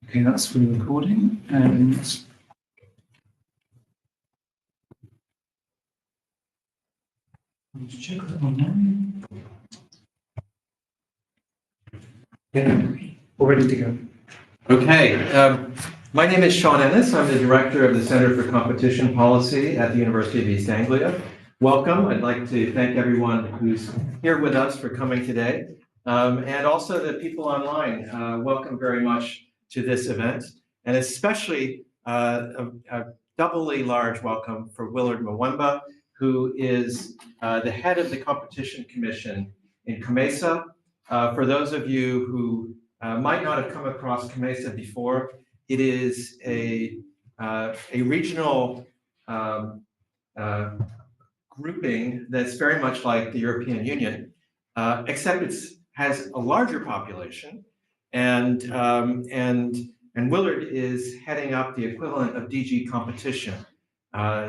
Okay, that's for the recording. And let's check that online. Yeah, all ready to go. Okay, my name is Sean Ennis. I'm the director of the Center for Competition Policy at the University of East Anglia. Welcome. I'd like to thank everyone who's here with us for coming today. And also the people online, welcome very much to this event. And especially a doubly large welcome for Willard Mwemba, who is the head of the Competition Commission in COMESA. For those of you who might not have come across COMESA before, it is a regional grouping that's very much like the European Union, except it has a larger population, and Willard is heading up the equivalent of DG Competition.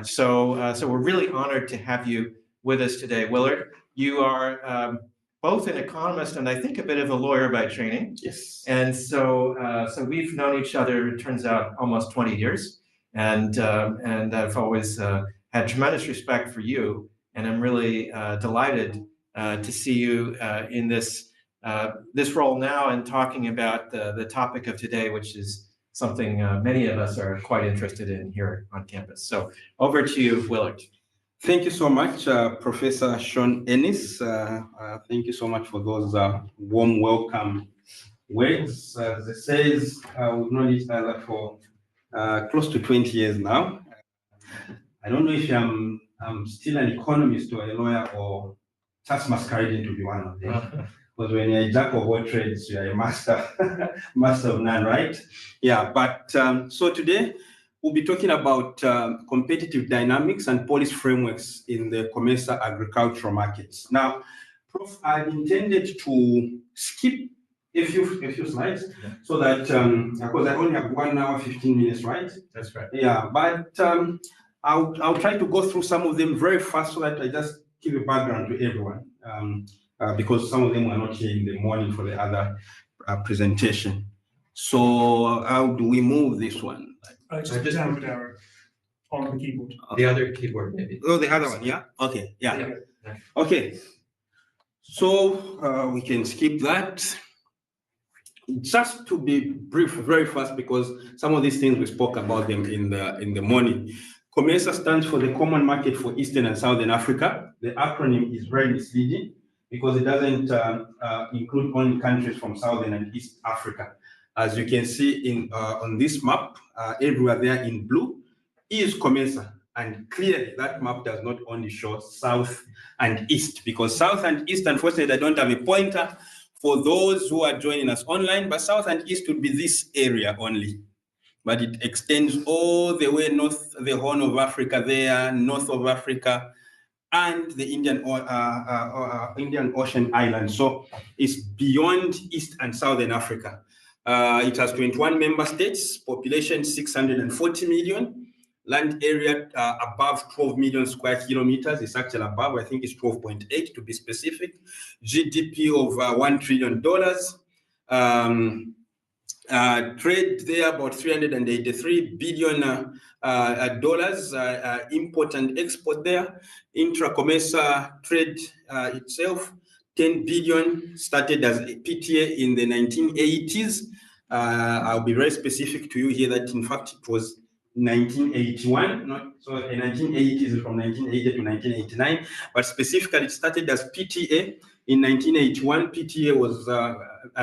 So we're really honored to have you with us today, Willard. You are both an economist and I think a bit of a lawyer by training. Yes. And so we've known each other, it turns out, almost 20 years. And I've always had tremendous respect for you. And I'm really delighted to see you in this role now and talking about the topic of today, which is something many of us are quite interested in here on campus. So over to you, Willard. Thank you so much, Professor Sean Ennis. Thank you so much for those warm welcome words. As it says, we've known each other for close to 20 years now. I don't know if I'm still an economist or a lawyer or just masquerading to be one of them. Because when you're a jack of all trades, you're a master, master of none, right? Yeah, but so today, we'll be talking about competitive dynamics and policy frameworks in the COMESA agricultural markets. Now, Prof, I've intended to skip a few slides so that, because I only have 1 hour, 15 minutes, right? That's right. Yeah, but I'll try to go through some of them very fast so that I just give a background to everyone, because some of them were not here in the morning for the other presentation. So how do we move this one? Just downward arrow on the keyboard. The other keyboard, maybe. Oh, the other one, yeah? Okay, yeah. Okay. So we can skip that. Just to be brief, very fast, because some of these things we spoke about them in the morning. COMESA stands for the Common Market for Eastern and Southern Africa. The acronym is very misleading because it doesn't include only countries from Southern and East Africa. As you can see on this map, everywhere there in blue is COMESA. And clearly that map does not only show South and East, because South and East, unfortunately, I don't have a pointer for those who are joining us online, but South and East would be this area only. But it extends all the way north, the Horn of Africa there, north of Africa, and the Indian Ocean islands. So it's beyond East and Southern Africa. It has 21 member states, population 640 million, land area above 12 million square kilometers. It's actually above, I think it's 12.8 to be specific. GDP of $1 trillion. Trade there about $383 billion import and export there. Intra-COMESA trade itself, 10 billion, started as a PTA in the 1980s. I'll be very specific to you here that in fact it was 1981, so the 1980s from 1980 to 1989, but specifically it started as PTA in 1981. PTA was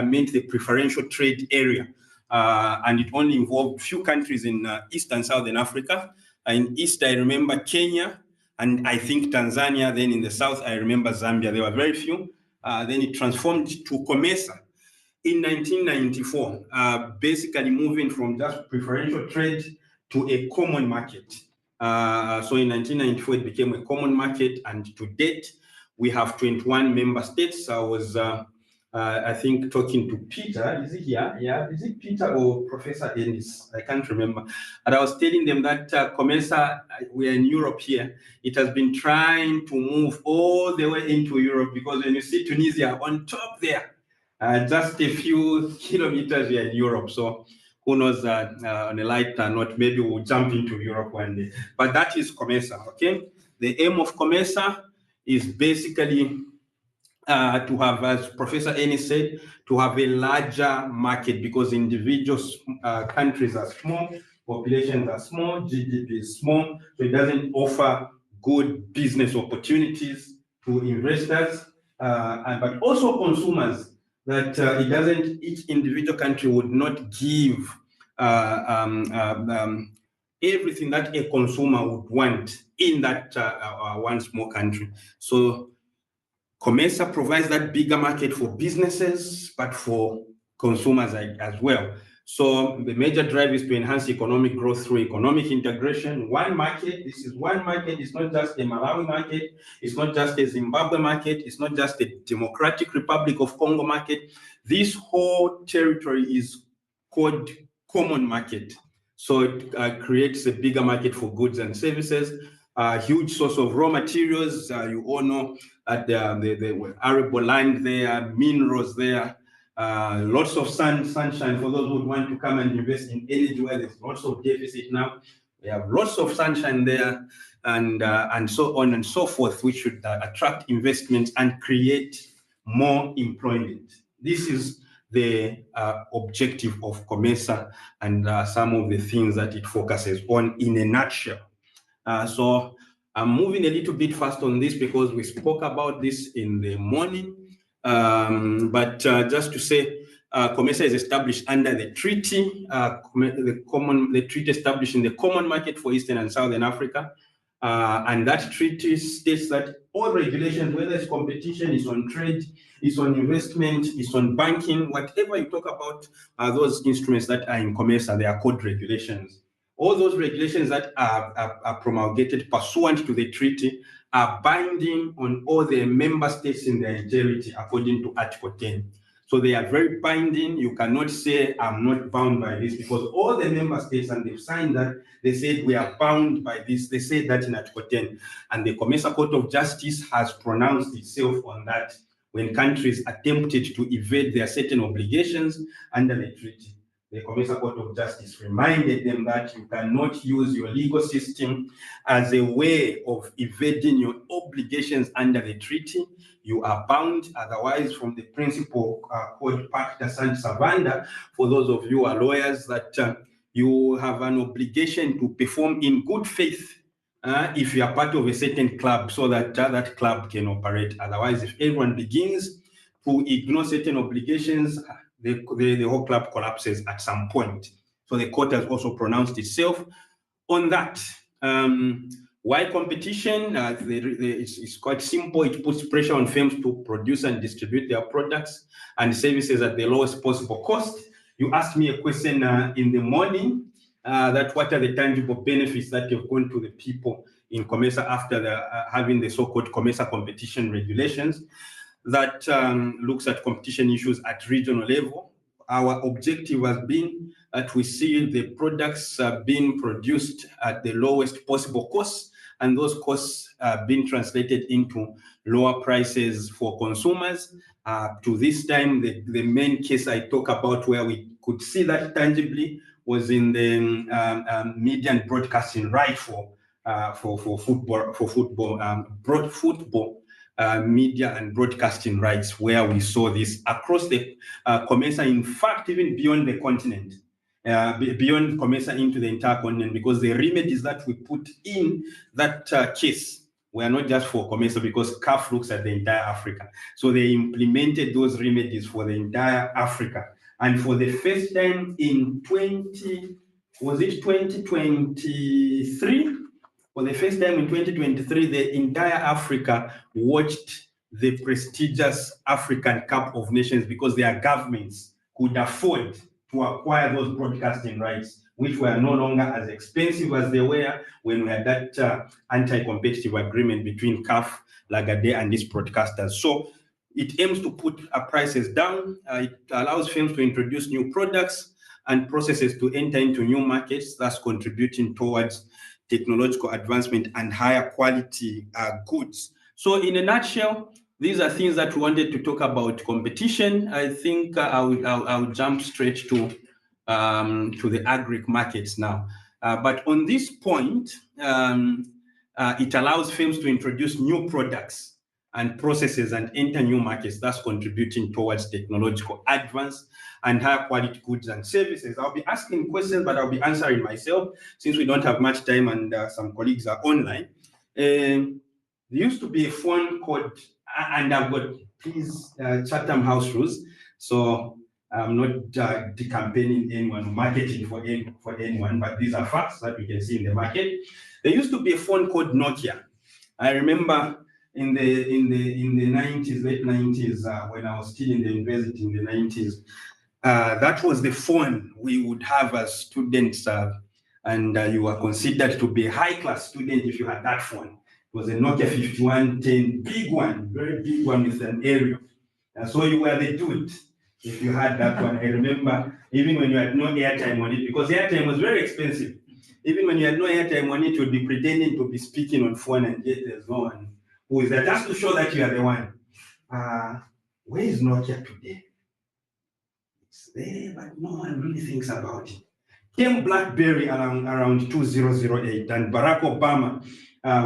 meant the preferential trade area, and it only involved few countries in East and Southern Africa. In East, I remember Kenya, and I think Tanzania. Then in the South, I remember Zambia. There were very few. Then it transformed to COMESA in 1994, basically moving from just preferential trade to a common market. So in 1994, it became a common market, and to date, we have 21 member states. I was, I think, talking to Peter. Is he here? Yeah, is it Peter or Professor Ennis? I can't remember. And I was telling them that COMESA, we are in Europe here. It has been trying to move all the way into Europe, because when you see Tunisia on top there, just a few kilometers we are in Europe. So who knows, on a light note, maybe we'll jump into Europe one day. But that is COMESA, okay? The aim of COMESA is basically to have, as Professor Ennis said, to have a larger market, because individual countries are small, populations are small, GDP is small, so it doesn't offer good business opportunities to investors, but also consumers, that it doesn't, each individual country would not give everything that a consumer would want in that one small country. So COMESA provides that bigger market for businesses, but for consumers as well. So the major drive is to enhance economic growth through economic integration. One market, this is one market. It's not just a Malawi market. It's not just a Zimbabwe market. It's not just a Democratic Republic of Congo market. This whole territory is called common market. So it creates a bigger market for goods and services, a huge source of raw materials. You all know at the arable land there, minerals there, lots of sunshine for those who want to come and invest in energy where there's lots of deficit now. We have lots of sunshine there, and so on and so forth, which should attract investments and create more employment. This is the objective of COMESA and some of the things that it focuses on in a nutshell. So I'm moving a little bit fast on this because we spoke about this in the morning. But just to say, COMESA is established under the treaty, the treaty establishing the common market for Eastern and Southern Africa. And that treaty states that all regulations, whether it's competition, it's on trade, it's on investment, it's on banking, whatever you talk about, those instruments that are in COMESA, they are called regulations. All those regulations that are promulgated pursuant to the treaty are binding on all the member states in their entirety according to Article 10. So they are very binding. You cannot say, I'm not bound by this, because all the member states, and they've signed that, they said we are bound by this. They said that in Article 10. And the COMESA Court of Justice has pronounced itself on that when countries attempted to evade their certain obligations under the treaty. The COMESA Court of Justice reminded them that you cannot use your legal system as a way of evading your obligations under the treaty. You are bound otherwise from the principle called Pacta Sunt Servanda. For those of you who are lawyers, that you have an obligation to perform in good faith if you are part of a certain club, so that that club can operate. Otherwise, if everyone begins to ignore certain obligations, the whole club collapses at some point. So the court has also pronounced itself on that. Why competition? It's quite simple. It puts pressure on firms to produce and distribute their products and services at the lowest possible cost. You asked me a question in the morning that what are the tangible benefits that have gone to the people in COMESA after having the so-called COMESA competition regulations that looks at competition issues at regional level. Our objective has been that we see the products being produced at the lowest possible cost, and those costs being translated into lower prices for consumers. To this time, the main case I talk about where we could see that tangibly was in the media and broadcasting right for football. Media and broadcasting rights, where we saw this across the COMESA, in fact, even beyond the continent, beyond COMESA into the entire continent, because the remedies that we put in that case were not just for COMESA, because CAF looks at the entire Africa. So they implemented those remedies for the entire Africa. And for the first time in 2023? For the first time in 2023, the entire Africa watched the prestigious African Cup of Nations, because their governments could afford to acquire those broadcasting rights, which were no longer as expensive as they were when we had that anti-competitive agreement between CAF, Lagade, and these broadcasters. So it aims to put prices down. It allows firms to introduce new products and processes to enter into new markets, thus contributing towards technological advancement and higher quality goods. So in a nutshell, these are things that we wanted to talk about competition. I think I'll jump straight to to the agri markets now. But on this point, it allows firms to introduce new products and processes and enter new markets, thus contributing towards technological advance and higher quality goods and services. I'll be asking questions, but I'll be answering myself since we don't have much time and some colleagues are online. There used to be a phone called, and I've got please Chatham House rules, so I'm not decampaigning anyone, marketing for anyone, but these are facts that we can see in the market. There used to be a phone called Nokia. I remember in the 90s, late 90s, when I was still in the university in the 90s, that was the phone we would have as students, and you were considered to be a high-class student if you had that phone. It was a Nokia 5110, big one, very big one with an aerial. And so you were the dude if you had that one. I remember even when you had no airtime on it, because airtime was very expensive. Even when you had no airtime on it, you'd be pretending to be speaking on phone and yet there's no one who is there, just to show that you are the one. Where is Nokia today? It's there, but no one really thinks about it. Came BlackBerry around 2008, and Barack Obama,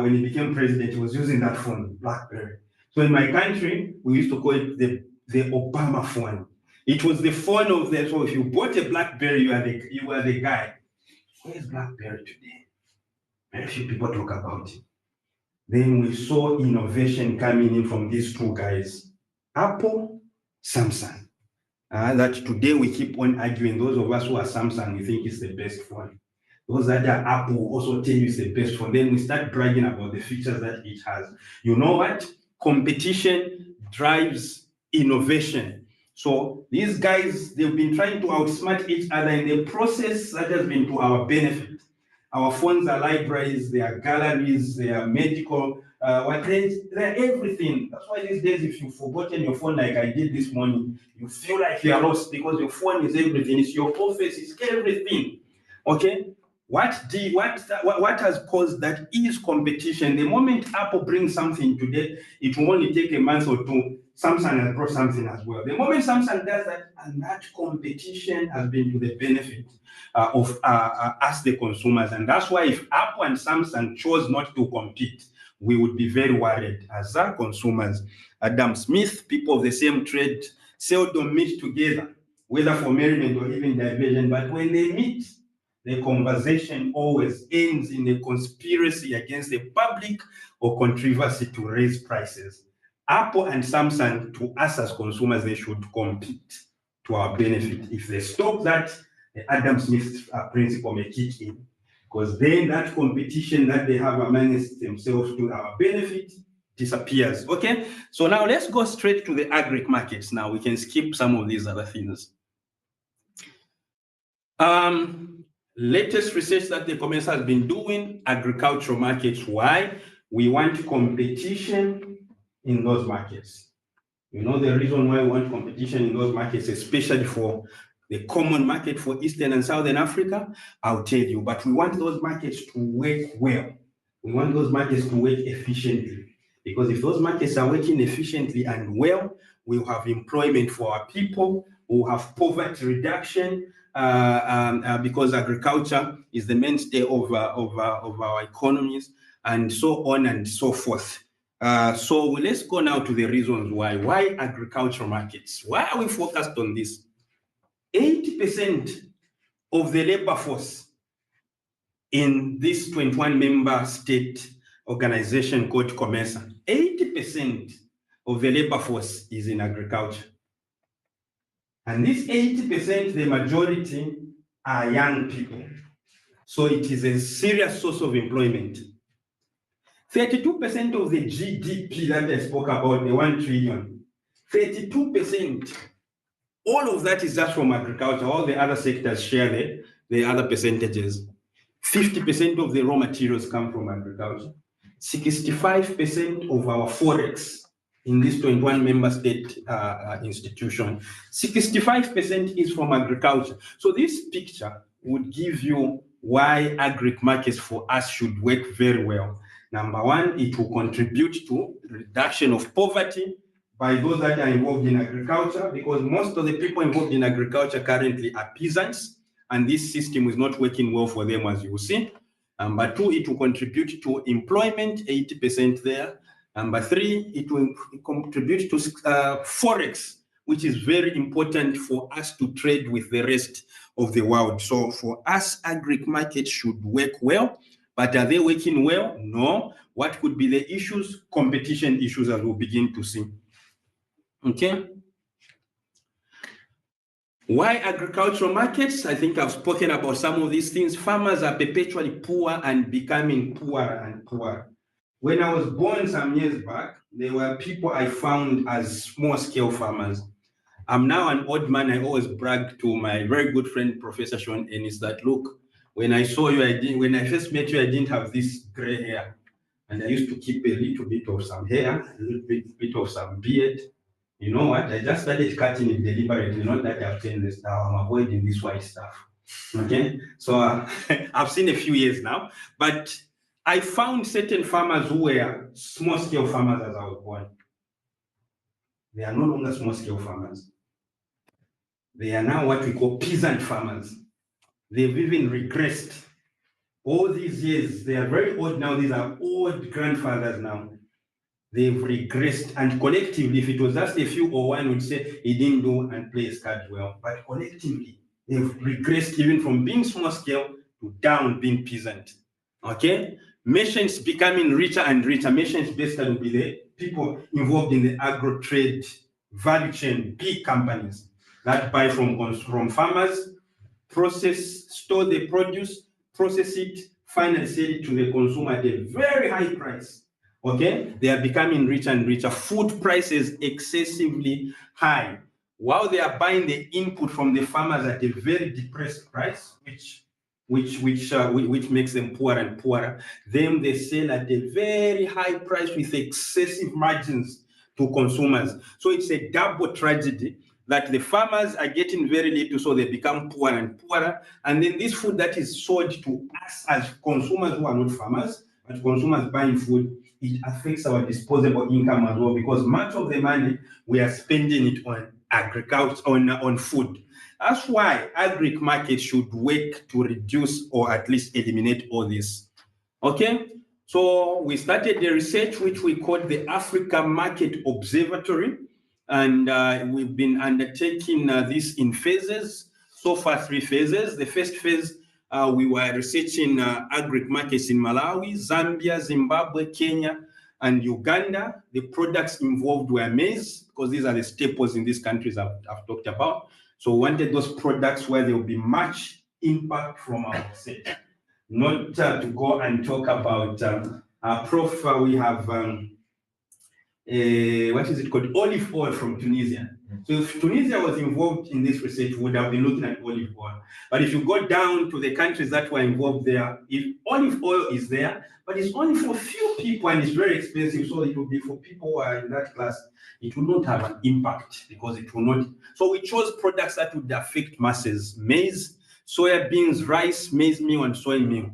when he became president, he was using that phone, BlackBerry. So in my country, we used to call it the Obama phone. It was the phone of the, so if you bought a BlackBerry, you were the guy. Where's BlackBerry today? Very few people talk about it. Then we saw innovation coming in from these two guys, Apple, Samsung. That today we keep on arguing. Those of us who are Samsung, we think it's the best phone. Those that are Apple also tell you it's the best phone. Then we start bragging about the features that each has. You know what? Competition drives innovation. So these guys, they've been trying to outsmart each other in the process that has been to our benefit. Our phones are libraries, they are galleries, they are medical, they're everything. That's why these days, if you've forgotten your phone like I did this morning, you feel like you are lost because your phone is everything. It's your office, it's everything. Okay? What has caused that is competition. The moment Apple brings something today, it will only take a month or two. Samsung has brought something as well. The moment Samsung does that, and that competition has been to the benefit of us, the consumers. And that's why if Apple and Samsung chose not to compete, we would be very worried as our consumers. Adam Smith, people of the same trade, seldom meet together, whether for merriment or even diversion. But when they meet, the conversation always ends in a conspiracy against the public or controversy to raise prices. Apple and Samsung, to us as consumers, they should compete to our benefit. If they stop that, the Adam Smith principle may kick in, because then that competition that they have amongst themselves to our benefit disappears. Okay, so now let's go straight to the agri markets. Now we can skip some of these other things. Latest research that the COMESA has been doing, agricultural markets. Why? We want competition in those markets. You know the reason why we want competition in those markets, especially for the common market for Eastern and Southern Africa, I'll tell you, but we want those markets to work well. We want those markets to work efficiently, because if those markets are working efficiently and well, we'll have employment for our people, we'll have poverty reduction, because agriculture is the mainstay of our economies, and so on and so forth. So let's go now to the reasons why. Why agricultural markets? Why are we focused on this? 80% of the labor force in this 21-member state organization called COMESA, 80% of the labor force is in agriculture. And this 80%, the majority are young people. So it is a serious source of employment. 32% of the GDP that I spoke about, the 1 trillion, 32%, all of that is just from agriculture. All the other sectors share the other percentages. 50% of the raw materials come from agriculture. 65% of our forex in this 21-member state institution, 65% is from agriculture. So this picture would give you why agri markets for us should work very well. Number one, it will contribute to reduction of poverty by those that are involved in agriculture, because most of the people involved in agriculture currently are peasants. and this system is not working well for them, as you will see. Number two, it will contribute to employment, 80% there. Number three, it will contribute to Forex, which is very important for us to trade with the rest of the world. So for us, agri markets should work well, but are they working well? No. What could be the issues? Competition issues, as we'll begin to see. Okay. Why agricultural markets? I think I've spoken about some of these things. Farmers are perpetually poor and becoming poorer and poorer. When I was born some years back, there were people I found as small-scale farmers. I'm now an old man. I always brag to my very good friend, Professor Sean Ennis, that look, when I saw you, when I first met you, I didn't have this gray hair. And I used to keep a little bit of some hair, a little bit of some beard. You know what? I just started cutting it deliberately, not that I've changed the style. I'm avoiding this white stuff. Okay? So I've seen a few years now, but I found certain farmers who were small-scale farmers as I was born. They are no longer small-scale farmers. They are now what we call peasant farmers. They've even regressed. All these years, they are very old now. These are old grandfathers now. They've regressed, and collectively, if it was just a few or one would say he didn't do and play his cards well, but collectively, they've regressed even from being small scale to down being peasant. Okay? Merchants becoming richer and richer. Merchants basically will be the people involved in the agro trade value chain, big companies that buy from farmers, store the produce, process it, finally sell it to the consumer at a very high price. Okay, they are becoming richer and richer. Food prices excessively high, while they are buying the input from the farmers at a very depressed price, which makes them poorer and poorer. Then they sell at a very high price with excessive margins to consumers. So it's a double tragedy that the farmers are getting very little, so they become poorer and poorer. And then this food that is sold to us as consumers who are not farmers, but consumers buying food, it affects our disposable income as well, because much of the money we are spending it on agriculture, on food. That's why agri markets should work to reduce or at least eliminate all this. Okay, so we started the research which we called the African Market Observatory, and we've been undertaking this in phases. So far, 3 phases. The first phase, we were researching agri markets in Malawi, Zambia, Zimbabwe, Kenya, and Uganda. The products involved were maize, because these are the staples in these countries I've talked about. So we wanted those products where there will be much impact from our research. Not to go and talk about Prof, we have what is it called? Olive oil from Tunisia. So if Tunisia was involved in this research, we would have been looking at olive oil. But if you go down to the countries that were involved there, if olive oil is there, but it's only for few people and it's very expensive, so it will be for people who are in that class, it will not have an impact because it will not. So we chose products that would affect masses: maize, soya beans, rice, maize meal, and soy meal.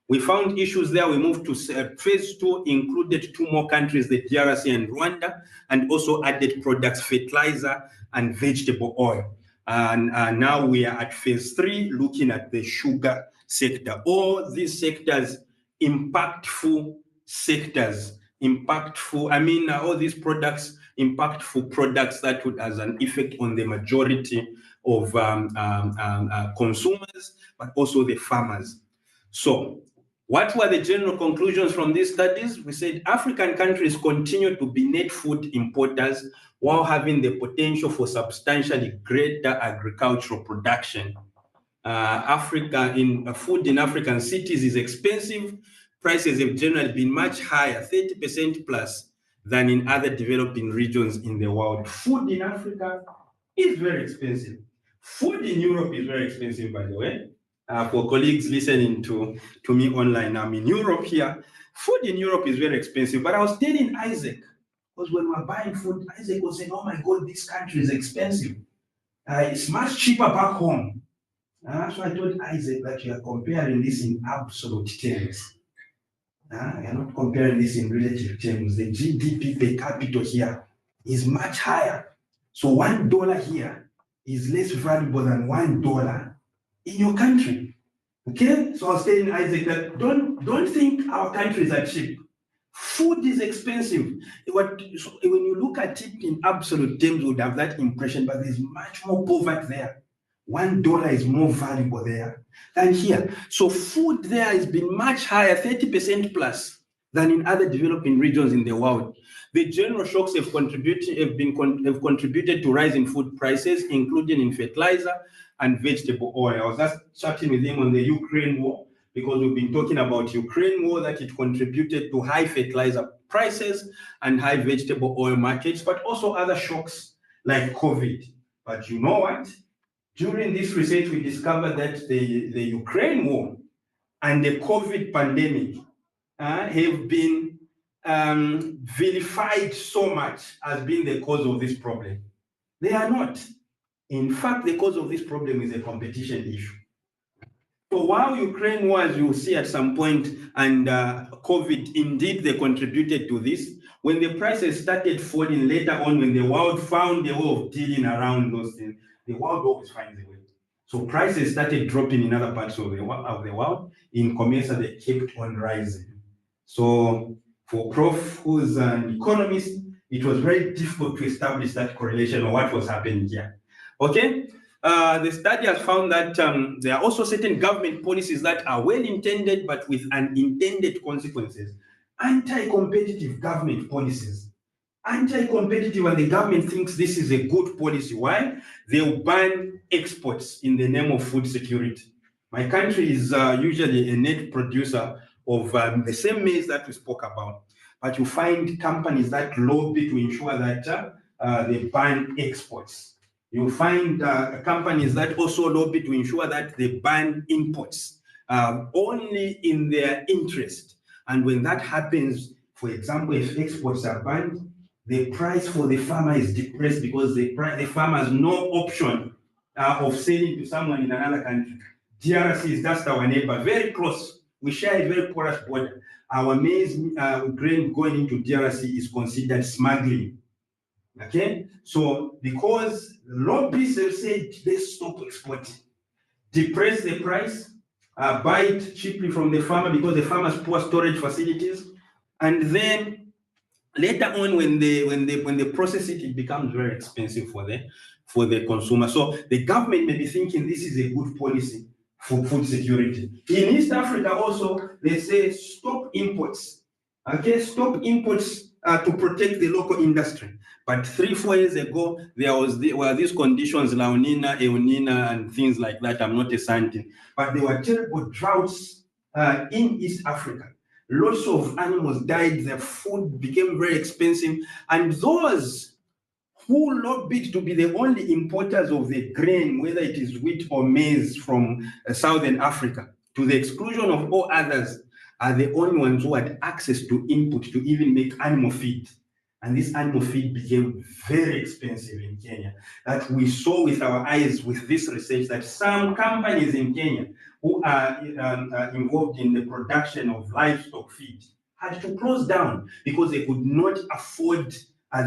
We found issues there. We moved to phase 2, included 2 more countries, the DRC and Rwanda, and also added products, fertilizer and vegetable oil. And now we are at phase 3, looking at the sugar sector. All these sectors, impactful sectors, all these products, impactful products that would have an effect on the majority of consumers, but also the farmers. So, what were the general conclusions from these studies? We said African countries continue to be net food importers while having the potential for substantially greater agricultural production. Food in African cities is expensive. Prices have generally been much higher, 30% plus, than in other developing regions in the world. Food in Africa is very expensive. Food in Europe is very expensive, by the way. For colleagues listening to me online, I'm in Europe here. Food in Europe is very expensive. But I was telling Isaac, because when we were buying food, Isaac was saying, oh my God, this country is expensive. It's much cheaper back home. So I told Isaac that you are comparing this in absolute terms. You are not comparing this in relative terms. The GDP per capita here is much higher. So $1 here is less valuable than $1 in your country. Okay, so I was telling Isaac that don't think our countries are cheap. Food is expensive. When you look at it in absolute terms, you would have that impression, but there's much more poverty there. $1 is more valuable there than here. So food there has been much higher, 30% plus, than in other developing regions in the world. The general shocks have contributed to rise in food prices, including in fertilizer and vegetable oil. I was just chatting with him on the Ukraine war, because we've been talking about Ukraine war, that it contributed to high fertilizer prices and high vegetable oil markets, but also other shocks like COVID. But you know what? During this research, we discovered that the Ukraine war and the COVID pandemic have been vilified so much as being the cause of this problem. They are not. In fact, the cause of this problem is a competition issue. So while Ukraine was, you'll see at some point, and COVID, indeed, they contributed to this. When the prices started falling later on, when the world found a way of dealing around those things, the world always finds a way. So prices started dropping in other parts of the world. In COMESA, they kept on rising. So for Prof, who's an economist, it was very difficult to establish that correlation or what was happening here. Okay? The study has found that there are also certain government policies that are well-intended but with unintended consequences. Anti-competitive government policies. Anti-competitive, and the government thinks this is a good policy. Why? They'll ban exports in the name of food security. My country is usually a net producer of the same maize that we spoke about. But you find companies that lobby to ensure that they ban exports. You'll find companies that also lobby to ensure that they ban imports only in their interest. And when that happens, for example, if exports are banned, the price for the farmer is depressed because the farmer has no option of selling to someone in another country. DRC is just our neighbor, very close. We share a very porous border. Our maize grain going into DRC is considered smuggling. Okay, so because lobbyists have said let's stop exporting, depress the price, buy it cheaply from the farmer because the farmer has poor storage facilities, and then later on when they process it, it becomes very expensive for the consumer. So the government may be thinking this is a good policy for food security. In East Africa also, they say stop imports. Okay, stop imports to protect the local industry. But 3-4 years ago, there were these conditions, La Nina, El Nino, and things like that. I'm not a scientist, but there were terrible droughts in East Africa. Lots of animals died, their food became very expensive, and those who lobbied to be the only importers of the grain, whether it is wheat or maize from Southern Africa, to the exclusion of all others, are the only ones who had access to input to even make animal feed. And this animal feed became very expensive in Kenya. That we saw with our eyes with this research that some companies in Kenya who are involved in the production of livestock feed had to close down because they could not afford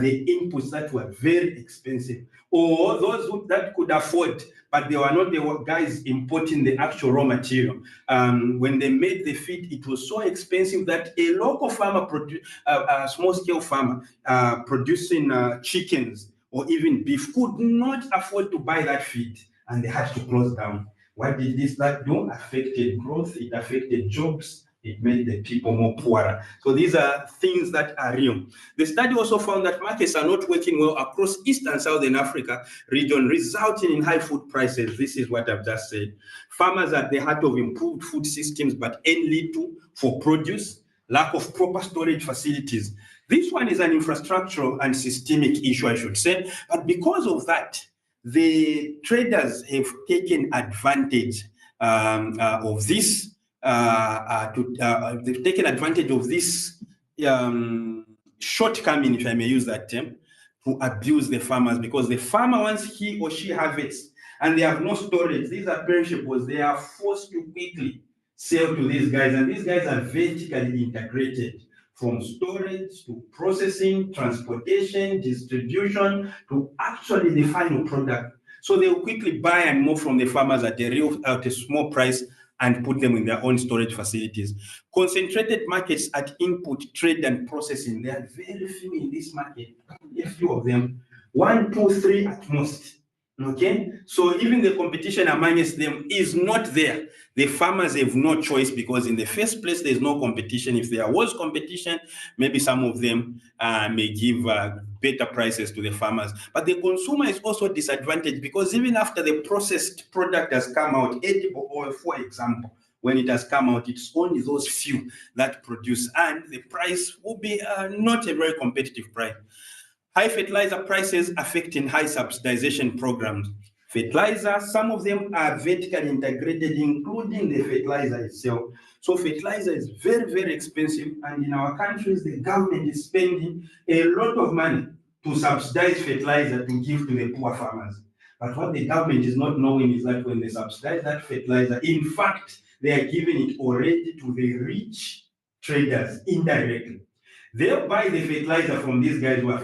the inputs that were very expensive, or those that could afford, but they were not the guys importing the actual raw material. When they made the feed, it was so expensive that a local farmer, a small-scale farmer producing chickens or even beef could not afford to buy that feed, and they had to close down. What did this do? Affected growth, it affected jobs, it made the people more poorer. So these are things that are real. The study also found that markets are not working well across East and Southern Africa region, resulting in high food prices. This is what I've just said. Farmers are at the heart of improved food systems, but earn little for produce, lack of proper storage facilities. This one is an infrastructural and systemic issue, I should say. But because of that, the traders have taken advantage of this. They've taken advantage of this shortcoming, if I may use that term, to abuse the farmers, because the farmer, once he or she harvests and they have no storage, these are perishables, they are forced to quickly sell to these guys, and these guys are vertically integrated from storage to processing, transportation, distribution, to actually the final product. So they'll quickly buy and move from the farmers at a small price and put them in their own storage facilities. Concentrated markets at input, trade, and processing. There are very few in this market, a few of them. 1, 2, 3 at most. Okay, so even the competition amongst them is not there. The farmers have no choice because in the first place, there's no competition. If there was competition, maybe some of them may give better prices to the farmers. But the consumer is also disadvantaged because even after the processed product has come out, edible oil, for example, when it has come out, it's only those few that produce, and the price will be not a very competitive price. High fertilizer prices affecting high subsidization programs. Fertilizer, some of them are vertically integrated, including the fertilizer itself. So fertilizer is very, very expensive. And in our countries, the government is spending a lot of money to subsidize fertilizer to give to the poor farmers. But what the government is not knowing is that when they subsidize that fertilizer, in fact, they are giving it already to the rich traders indirectly. They'll buy the fertilizer from these guys who are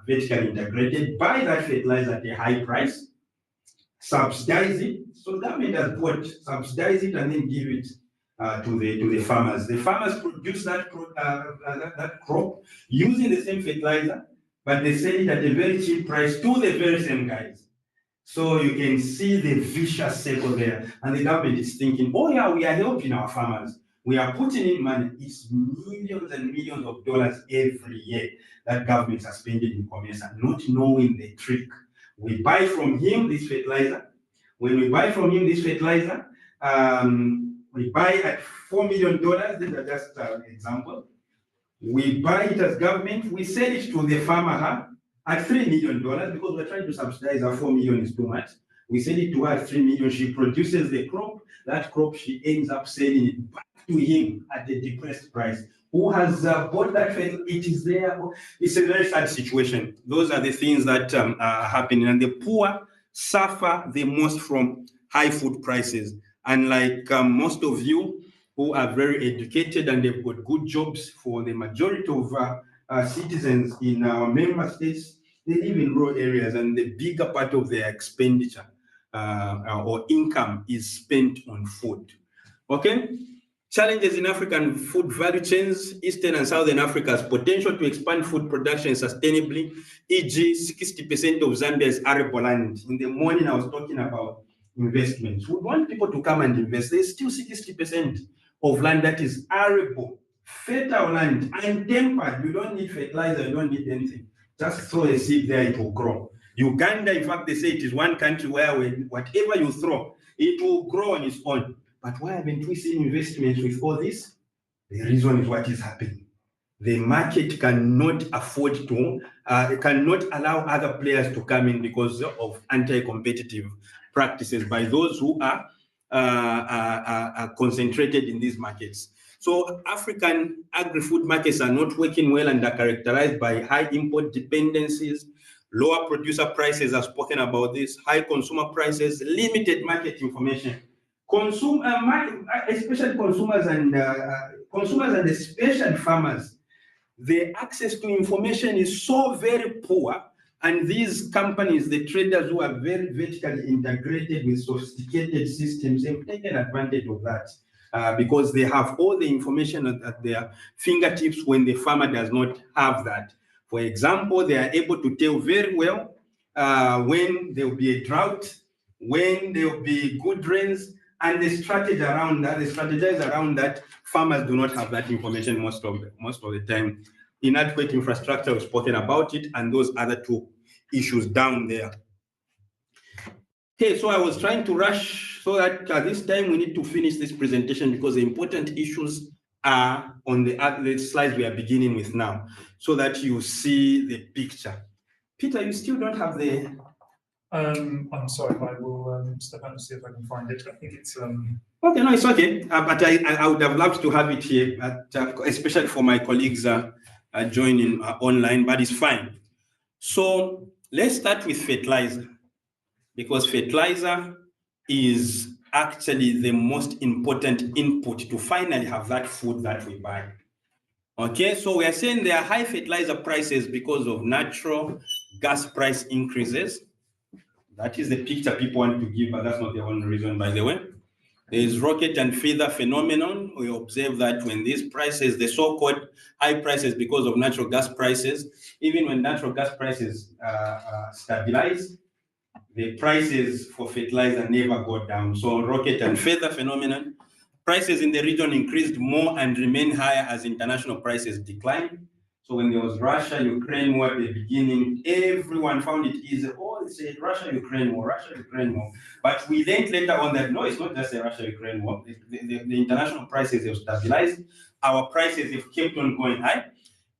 vertically integrated, buy that fertilizer at a high price, subsidize it. So government has bought, subsidize it, and then give it to the farmers. The farmers produce that crop using the same fertilizer, but they sell it at a very cheap price to the very same guys. So you can see the vicious circle there. And the government is thinking, oh yeah, we are helping our farmers. We are putting in money. It's millions and millions of dollars every year that governments are spending in COMESA, not knowing the trick. We buy from him this fertilizer. When we buy from him this fertilizer, we buy at $4 million. These are just an example. We buy it as government. We sell it to the farmer at $3 million because we're trying to subsidize. Our $4 million is too much. We sell it to her at $3 million. She produces the crop. That crop, she ends up selling it back to him at a depressed price. Who has bought that fertilizer? It is there. It's a very sad situation. Those are the things that are happening, and the poor suffer the most from high food prices. And like most of you who are very educated and they've got good jobs, for the majority of citizens in our member states, they live in rural areas, and the bigger part of their expenditure or income is spent on food. Okay? Challenges in African food value chains. Eastern and Southern Africa has potential to expand food production sustainably, e.g. 60% of Zambia's arable land. In the morning, I was talking about investments. We want people to come and invest. There's still 60% of land that is arable, fertile land, untempered. You don't need fertilizer, you don't need anything. Just throw a seed there, it will grow. Uganda, in fact, they say it is one country where whatever you throw, it will grow on its own. But why haven't we seen investments with all this? The reason is what is happening. The market cannot afford to, cannot allow other players to come in because of anti-competitive practices by those who are concentrated in these markets. So African agri-food markets are not working well and are characterized by high import dependencies, lower producer prices, I've spoken about this, high consumer prices, limited market information. Especially consumers and especially farmers, the access to information is so very poor, and these companies, the traders who are very vertically integrated with sophisticated systems, have taken advantage of that because they have all the information at their fingertips when the farmer does not have that. For example, they are able to tell very well when there will be a drought, when there will be good rains, and the strategy around that, the strategies around that, farmers do not have that information most of the time. Inadequate infrastructure, we've spoken about it, and those other two issues down there. Okay, so I was trying to rush so that at this time we need to finish this presentation because the important issues are on the slides we are beginning with now, so that you see the picture. Peter, you still don't have the... I'm sorry, I will step out and see if I can find it. I think it's... Okay, no, it's okay. But I would have loved to have it here, especially for my colleagues joining online, but it's fine. So let's start with fertilizer, because fertilizer is actually the most important input to finally have that food that we buy. Okay, so we are saying there are high fertilizer prices because of natural gas price increases. That is the picture people want to give, but that's not the only reason, by the way. There is rocket and feather phenomenon. We observe that when these prices, the so-called high prices because of natural gas prices, even when natural gas prices stabilize, the prices for fertilizer never go down. So rocket and feather phenomenon, prices in the region increased more and remain higher as international prices decline. So when there was Russia-Ukraine war at the beginning, everyone found it easy. Oh, it's a Russia-Ukraine war, Russia-Ukraine war. But we learned later on that, no, it's not just a Russia-Ukraine war. The international prices have stabilized. Our prices have kept on going high.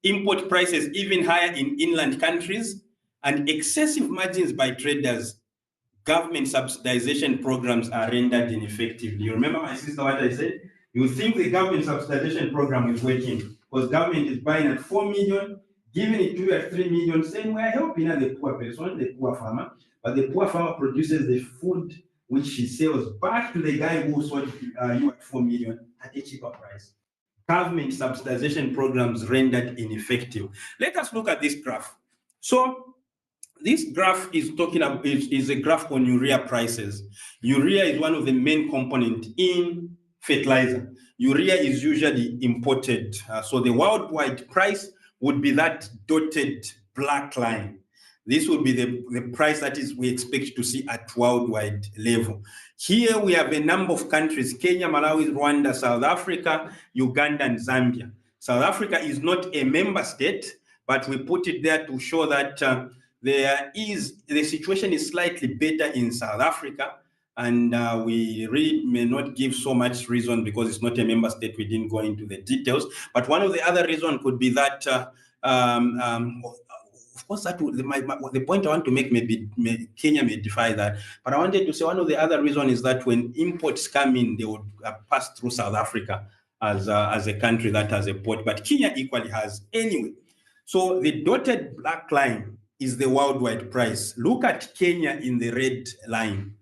Import prices even higher in inland countries, and excessive margins by traders. Government subsidization programs are rendered ineffective. You remember, my sister, what I said? You think the government subsidization program is working because government is buying at 4 million, giving it to you at 3 million, saying we're helping the poor person, the poor farmer, but the poor farmer produces the food which he sells back to the guy who sold you at 4 million at a cheaper price. Government subsidization programs rendered ineffective. Let us look at this graph. So this graph is talking about is a graph on urea prices. Urea is one of the main components in fertilizer. Urea is usually imported. So the worldwide price would be that dotted black line. This would be the price that is we expect to see at worldwide level. Here we have a number of countries: Kenya, Malawi, Rwanda, South Africa, Uganda, and Zambia. South Africa is not a member state, but we put it there to show that the situation is slightly better in South Africa, and we really may not give so much reason because it's not a member state. We didn't go into the details, but one of the other reasons could be that of course, that the point I want to make Kenya may defy that, but I wanted to say one of the other reasons is that when imports come in, they would pass through South Africa as a country that has a port, but Kenya equally has. Anyway, so the dotted black line is the worldwide price. Look at Kenya in the red line.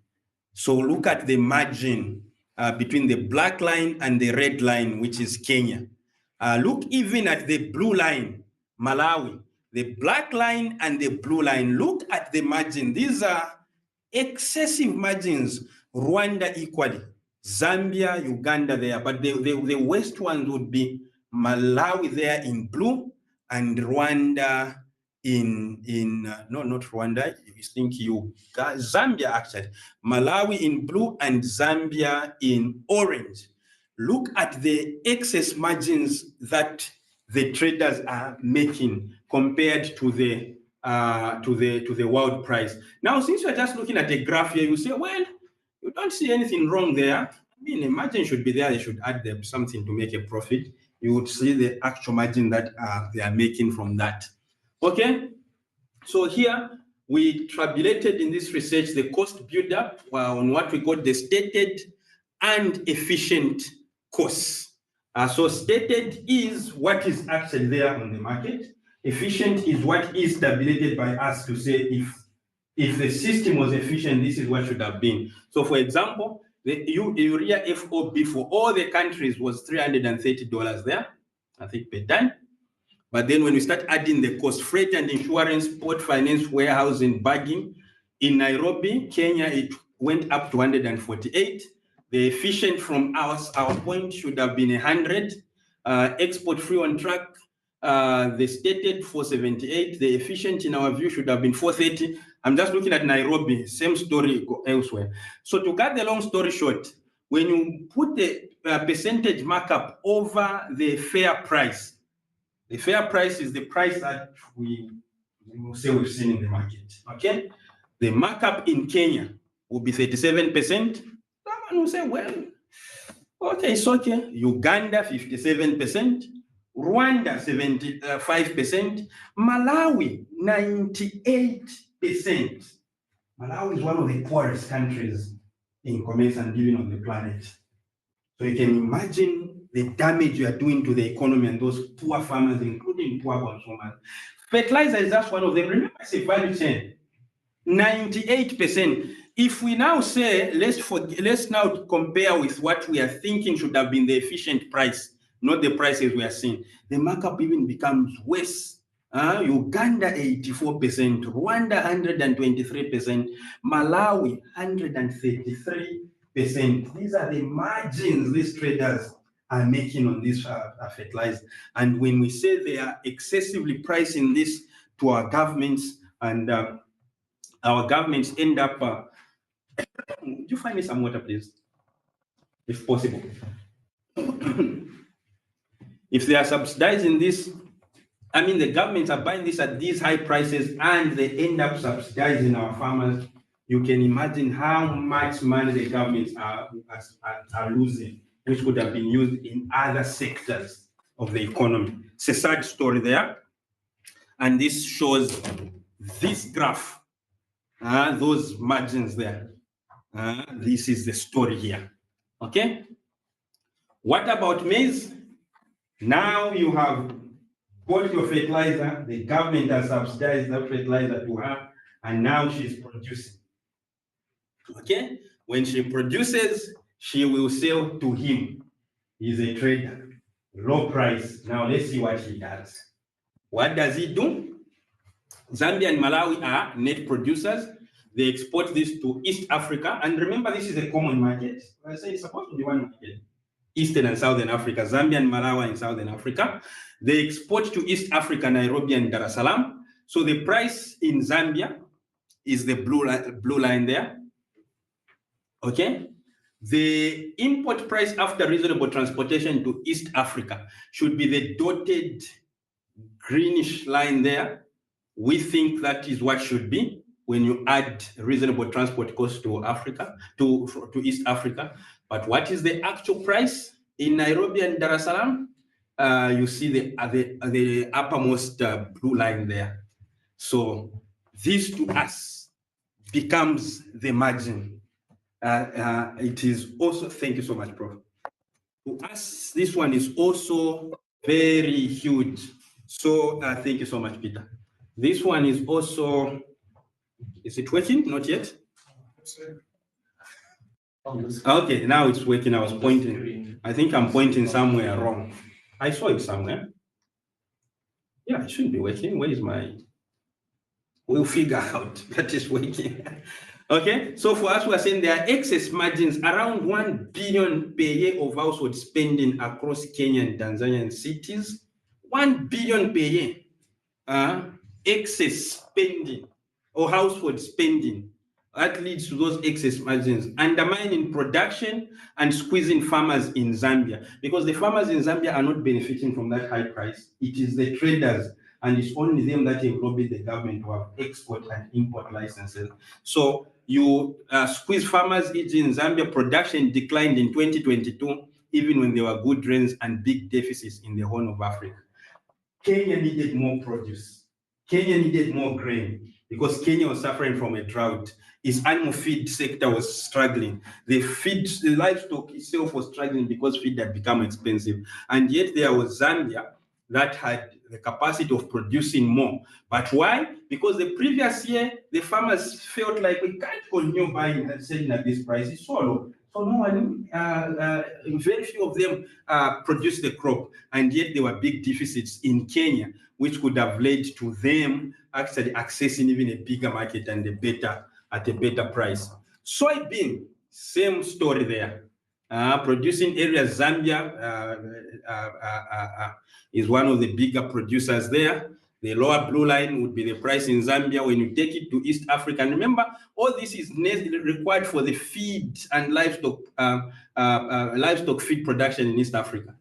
So look at the margin between the black line and the red line, which is Kenya. Look even at the blue line, Malawi. The black line and the blue line, look at the margin. These are excessive margins. Rwanda equally, Zambia, Uganda there, but the worst ones would be Malawi there in blue and Rwanda no, not Rwanda, you think you got Zambia actually, Malawi in blue and Zambia in orange. Look at the excess margins that the traders are making compared to the world price. Now, since you're just looking at the graph here, you say, well, you don't see anything wrong there. I mean, the margin should be there. They should add them something to make a profit. You would see the actual margin that they are making from that. Okay, so here we tabulated in this research the cost build-up on what we call the stated and efficient costs. So stated is what is actually there on the market. Efficient is what is tabulated by us to say if the system was efficient, this is what should have been. So for example, the urea FOB for all the countries was $330 there, I think, per ton. But then when we start adding the cost, freight and insurance, port finance, warehousing, bagging, in Nairobi, Kenya, it went up to 148. The efficient from our point should have been 100. Export free on track, the stated 478. The efficient in our view should have been 430. I'm just looking at Nairobi, same story elsewhere. So to cut the long story short, when you put the percentage markup over the fair price, the fair price is the price that we say we've seen in the market, okay? The markup in Kenya will be 37%. Someone will say, well, okay, it's okay. Uganda, 57%. Rwanda, 75%. Malawi, 98%. Malawi is one of the poorest countries in COMESA and even on the planet. So you can imagine the damage you are doing to the economy and those poor farmers, including poor consumers. Fertilizer is just one of them. Remember, it's a value chain. 98%. If we now say, let's now compare with what we are thinking should have been the efficient price, not the prices we are seeing, the markup even becomes worse Uganda 84%, Rwanda 123%, Malawi 133%. These are the margins these traders are making on this fertilizer. And when we say they are excessively pricing this to our governments, and our governments end up, would you find me some water, please, if possible? If they are subsidizing this, I mean, the governments are buying this at these high prices and they end up subsidizing our farmers. You can imagine how much money the governments are losing, which would have been used in other sectors of the economy. It's a sad story there. And this shows this graph, those margins there. This is the story here. Okay? What about maize? Now you have bought your fertilizer, the government has subsidized that fertilizer to her, and now she's producing. Okay? When she produces, she will sell to him. He's a trader, low price. Now let's see what he does. What does he do? Zambia and Malawi are net producers. They export this to East Africa. And remember, this is a common market. I say it's supposed to be one market. Eastern and Southern Africa, Zambia and Malawi in Southern Africa. They export to East Africa, Nairobi and Dar es Salaam. So the price in Zambia is the blue line there. Okay? The import price after reasonable transportation to East Africa should be the dotted greenish line there. We think that is what should be when you add reasonable transport costs to Africa, to East Africa. But what is the actual price in Nairobi and Dar es Salaam? You see the uppermost blue line there. So this to us becomes the margin. It is also, thank you so much, Prof. To us, this one is also very huge. So thank you so much, Peter. This one is also, is it working? Not yet? Okay, now it's working. I was pointing. I think I'm pointing somewhere wrong. I saw it somewhere. Yeah, it should be working. Where is my? We'll figure out that is working. Okay, so for us, we're saying there are excess margins around 1 billion per year of household spending across Kenya and Tanzanian cities. 1 billion per year. Excess spending or household spending. That leads to those excess margins, undermining production and squeezing farmers in Zambia, because the farmers in Zambia are not benefiting from that high price. It is the traders, and it's only them that have lobbied the government to have export and import licenses. So you squeeze farmers. In Zambia, production declined in 2022, even when there were good rains and big deficits in the Horn of Africa. Kenya needed more produce. Kenya needed more grain because Kenya was suffering from a drought. Its animal feed sector was struggling. The livestock itself was struggling because feed had become expensive. And yet there was Zambia that had the capacity of producing more. But why? Because the previous year, the farmers felt like we can't continue buying and selling at this price. It's so low. So no one, very few of them produced the crop. And yet there were big deficits in Kenya, which could have led to them actually accessing even a bigger market and at a better price. Soybean, same story there. Producing areas, Zambia is one of the bigger producers there. The lower blue line would be the price in Zambia when you take it to East Africa. And remember, all this is required for the feed and livestock feed production in East Africa.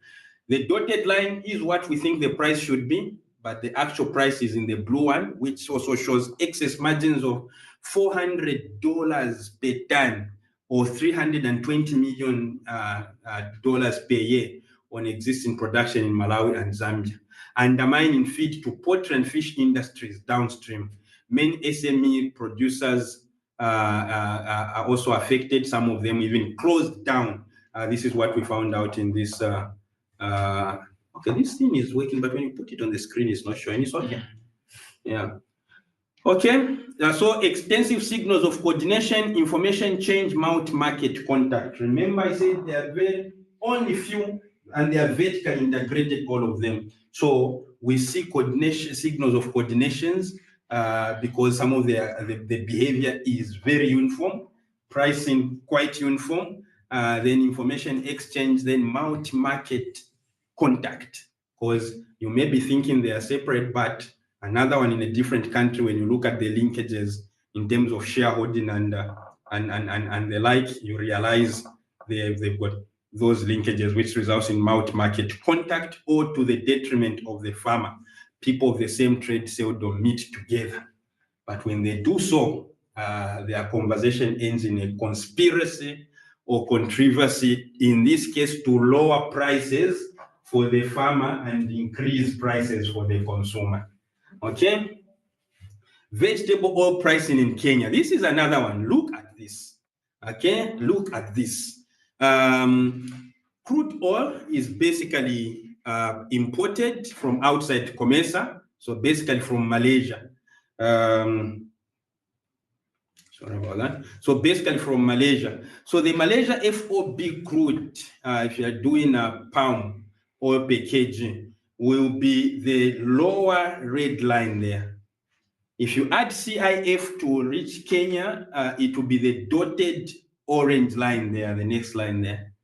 The dotted line is what we think the price should be, but the actual price is in the blue one, which also shows excess margins of $400 per ton, or $320 million per year on existing production in Malawi and Zambia, undermining feed to poultry and fish industries downstream. Many SME producers are also affected. Some of them even closed down. This is what we found out in this. Okay, this thing is working, but when you put it on the screen, it's not showing. It's okay. Yeah. Okay, so extensive signals of coordination, information change, mount market contact. Remember, I said there are only few and they are vertically integrated, all of them. So we see coordination, signals of coordinations, because some of the behavior is very uniform, pricing quite uniform, then information exchange, then multi-market contact, because you may be thinking they are separate, but another one in a different country, when you look at the linkages in terms of shareholding and the like, you realize they've got those linkages, which results in multi-market contact, or to the detriment of the farmer. People of the same trade seldom meet together. But when they do so, their conversation ends in a conspiracy or controversy, in this case, to lower prices for the farmer and increase prices for the consumer. Okay? Vegetable oil pricing in Kenya. This is another one. Look at this. Okay? Look at this. Crude oil is basically imported from outside COMESA, so basically from Malaysia. Sorry about that. So basically from Malaysia. So the Malaysia FOB crude, if you are doing a pound oil per kg, will be the lower red line there. If you add CIF to reach Kenya, it will be the dotted orange line there, the next line there.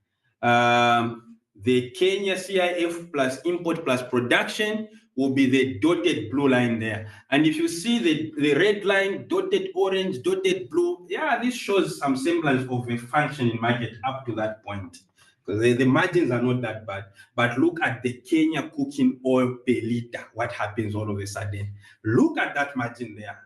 The Kenya CIF plus import plus production will be the dotted blue line there. And if you see the red line, dotted orange, dotted blue, yeah, this shows some semblance of a functioning market up to that point. Because the margins are not that bad. But look at the Kenya cooking oil per liter. What happens all of a sudden? Look at that margin there.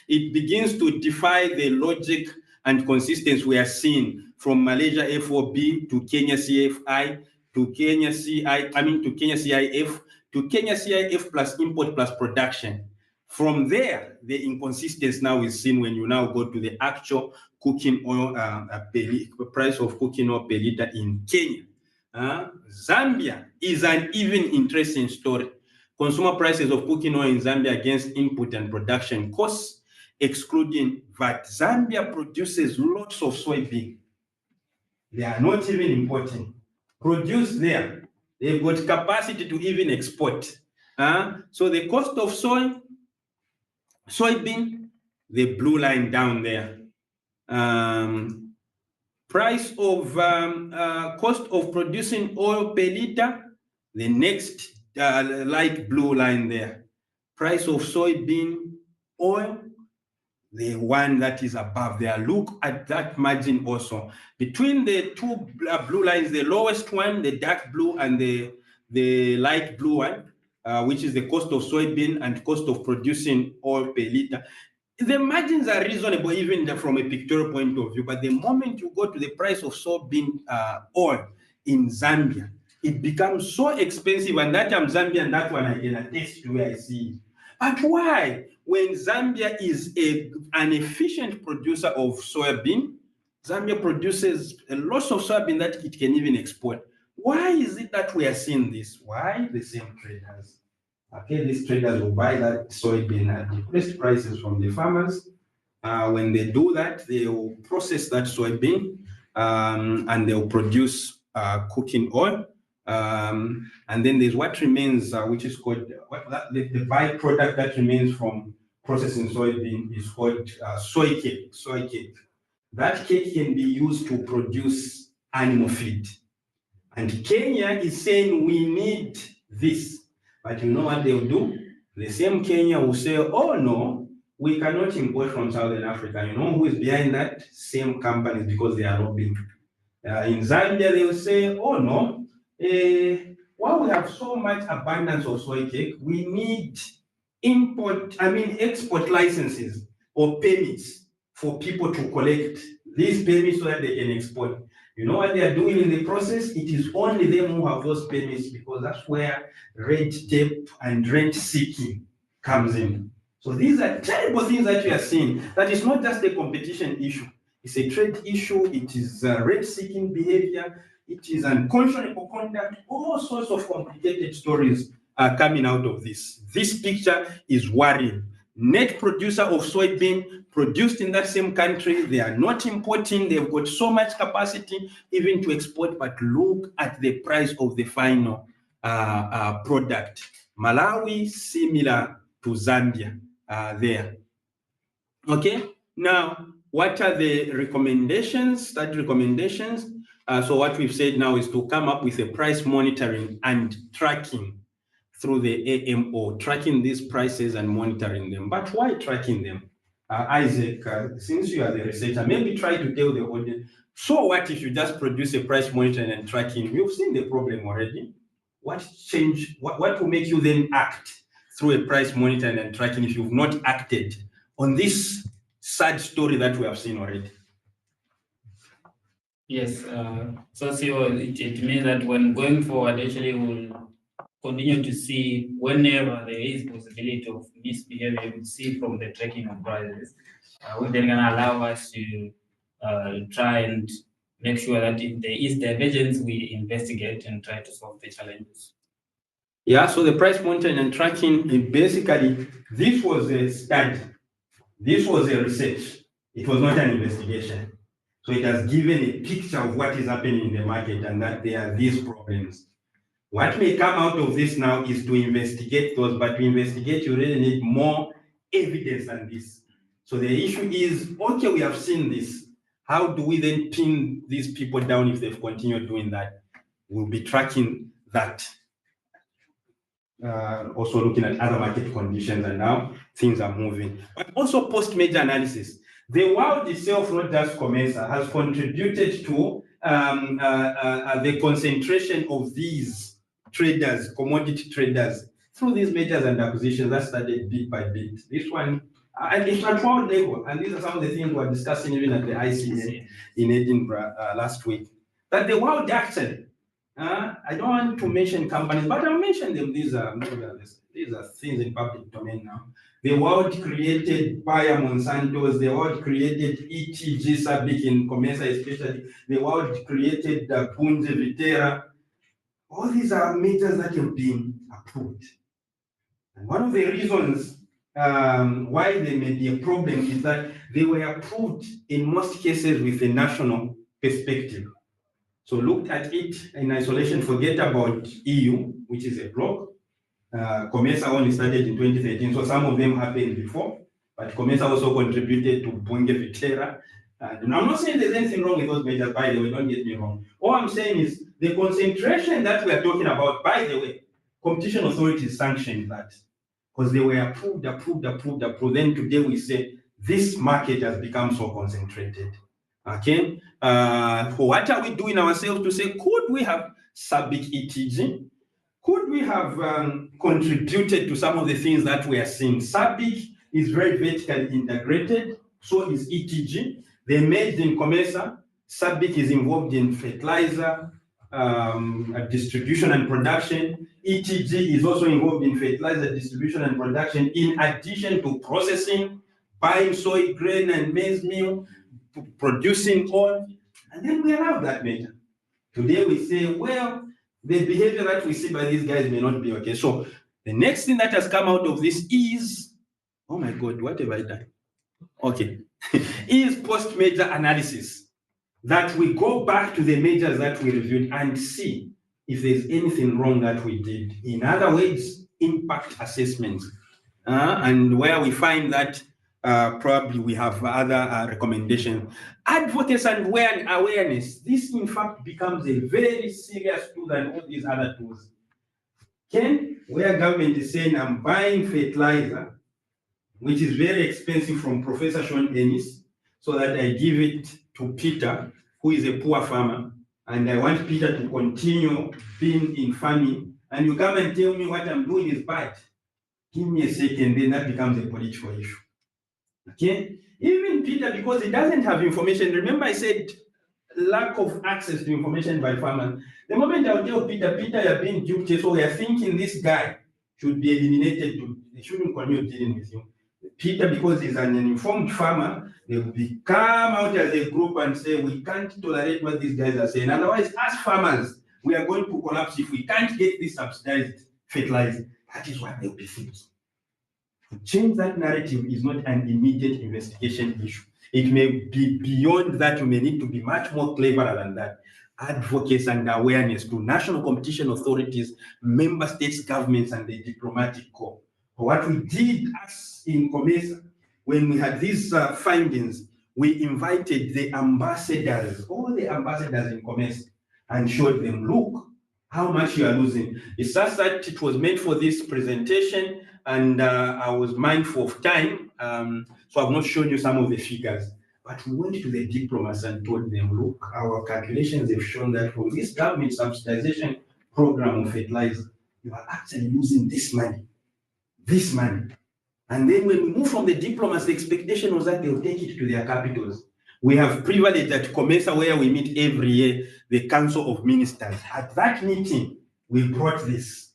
It begins to defy the logic and consistency we are seeing from Malaysia FOB to Kenya CFI to Kenya to Kenya CIF to Kenya CIF plus import plus production. From there, the inconsistency now is seen when you now go to the actual cooking oil price of cooking oil per liter in Kenya. Zambia is an even interesting story. Consumer prices of cooking oil in Zambia against input and production costs, excluding VAT. Zambia produces lots of soybean. They are not even importing. Produced there. They've got capacity to even export. So the cost of soybean, the blue line down there. Price of cost of producing oil per liter, the next light blue line there. Price of soybean oil, the one that is above there. Look at that margin also. Between the two blue lines, the lowest one, the dark blue, and the light blue one, which is the cost of soybean and cost of producing oil per liter. The margins are reasonable even from a pictorial point of view, but the moment you go to the price of soybean oil in Zambia, it becomes so expensive, and that I'm Zambia, and that one I can attest to where I see it. But why? When Zambia is an efficient producer of soybean, Zambia produces a lot of soybean that it can even export. Why is it that we are seeing this? Why? The same traders. Okay, these traders will buy that soybean at depressed prices from the farmers. When they do that, they will process that soybean and they will produce cooking oil. And then there's what remains, which is called the byproduct that remains from processing soybean is called soy cake. Soy cake. That cake can be used to produce animal feed. And Kenya is saying we need this. But you know what they'll do? The same Kenya will say, oh no, we cannot import from Southern Africa. You know who is behind that? Same companies, because they are lobbying. In Zambia, they will say, oh no, while we have so much abundance of soy cake, we need export licenses or permits for people to collect these permits so that they can export. You know what they are doing in the process? It is only them who have those permits, because that's where red tape and rent seeking comes in. So these are terrible things that you are seeing. That is not just a competition issue. It's a trade issue. It is rent seeking behavior. It is unconscionable conduct. All sorts of complicated stories are coming out of this. This picture is worrying. net producer of soybean produced in that same country. They are not importing. They've got so much capacity even to export, but look at the price of the final product. Malawi, similar to Zambia there. Okay, now what are the recommendations, study recommendations? So what we've said now is to come up with a price monitoring and tracking through the AMO, tracking these prices and monitoring them. But why tracking them? Isaac, since you are the researcher, maybe try to tell the audience, so what if you just produce a price monitoring and tracking? You've seen the problem already. What change, what will make you then act through a price monitoring and tracking if you've not acted on this sad story that we have seen already? Yes, so it means that when going forward, actually we'll continue to see whenever there is possibility of misbehavior, we'll see from the tracking of prices, which then gonna allow us to try and make sure that if there is divergence, we investigate and try to solve the challenges. Yeah, so the price monitoring and tracking, basically, this was a study. This was a research. It was not an investigation. So it has given a picture of what is happening in the market and that there are these problems. What may come out of this now is to investigate those, but to investigate, you really need more evidence than this. So the issue is, okay, we have seen this. How do we then pin these people down if they've continued doing that? We'll be tracking that. Also looking at other market conditions, and now things are moving. But also post-major analysis. The world itself, not just COMESA, has contributed to the concentration of these traders, commodity traders, through these mergers and acquisitions that started bit by bit. This one, and it's at world level, and these are some of the things we're discussing even at the ICA in Edinburgh last week. That the world actually, I don't want to mention companies, but I'll mention them. These are things in public domain now. The world created Bayer Monsanto's, the world created ETG Sabic in COMESA especially, the world created Punze Vitera. All these are measures that have been approved. And one of the reasons why they may be a problem is that they were approved in most cases with a national perspective. So looked at it in isolation, forget about EU, which is a bloc. COMESA only started in 2013, so some of them happened before, but COMESA also contributed to Punze Vitera. And I'm not saying there's anything wrong with those measures, by the way, don't get me wrong. All I'm saying is the concentration that we are talking about, by the way, competition authorities sanctioned that because they were approved. Then today we say this market has become so concentrated. Okay, what are we doing ourselves to say, could we have Sabic ETG? Could we have contributed to some of the things that we are seeing? Sabic is very vertically integrated, so is ETG. They merged in COMESA. Sabic is involved in fertilizer distribution and production. ETG is also involved in fertilizer distribution and production, in addition to processing, buying soy grain and maize meal, producing oil, and then we allow that measure. Today we say, well, the behavior that we see by these guys may not be okay. So the next thing that has come out of this is, oh my God, what have I done? Okay, is post-major analysis, that we go back to the measures that we reviewed and see if there's anything wrong that we did. In other words, impact assessments, and where we find that probably we have other recommendations. Advocacy and awareness. This, in fact, becomes a very serious tool than all these other tools. Where government is saying, I'm buying fertilizer, which is very expensive, from Professor Sean Ennis, so that I give it to Peter, who is a poor farmer, and I want Peter to continue being in farming, and you come and tell me what I'm doing is bad. Give me a second, then that becomes a political issue. Okay? Even Peter, because he doesn't have information. Remember I said lack of access to information by farmers. The moment I'll tell Peter, you're being duped, so we are thinking this guy should be eliminated, they shouldn't continue dealing with you. Peter, because he's an informed farmer, they will come out as a group and say, we can't tolerate what these guys are saying. Otherwise, as farmers, we are going to collapse if we can't get this subsidized fertilizer. That is what they'll be thinking. To change that narrative is not an immediate investigation issue. It may be beyond that. You may need to be much more cleverer than that. Advocacy and awareness to national competition authorities, member states, governments, and the diplomatic corps. What we did us in COMESA, when we had these findings, we invited the ambassadors, all the ambassadors in COMESA, and showed them, look, how much you are losing. It's just that it was made for this presentation, and I was mindful of time, so I've not shown you some of the figures. But we went to the diplomats and told them, look, our calculations have shown that for this government subsidization program of fertilizer, you are actually losing this money. This money. And then when we move from the diplomats, the expectation was that they'll take it to their capitals. We have privilege at COMESA, where we meet every year, the Council of Ministers. At that meeting, we brought this.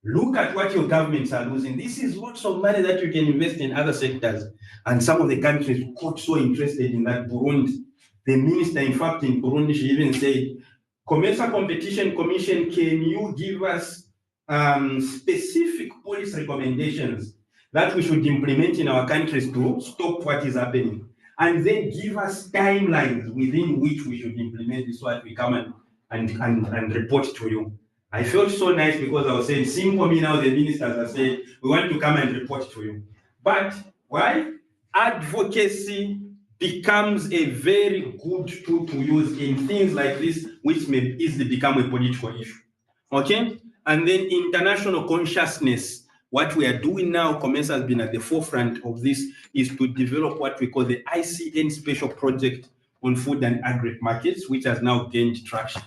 Look at what your governments are losing. This is lots of money that you can invest in other sectors. And some of the countries got so interested in that. Burundi, the minister, in fact, in Burundi, she even said, COMESA Competition Commission, can you give us specific policy recommendations that we should implement in our countries to stop what is happening? And then give us timelines within which we should implement this, so that we come and report to you. I felt so nice because I was saying, same for me now, the ministers are saying, we want to come and report to you. But why? Advocacy becomes a very good tool to use in things like this, which may easily become a political issue. Okay? And then international consciousness. What we are doing now, COMESA has been at the forefront of this, is to develop what we call the ICN Special Project on Food and Agri Markets, which has now gained traction.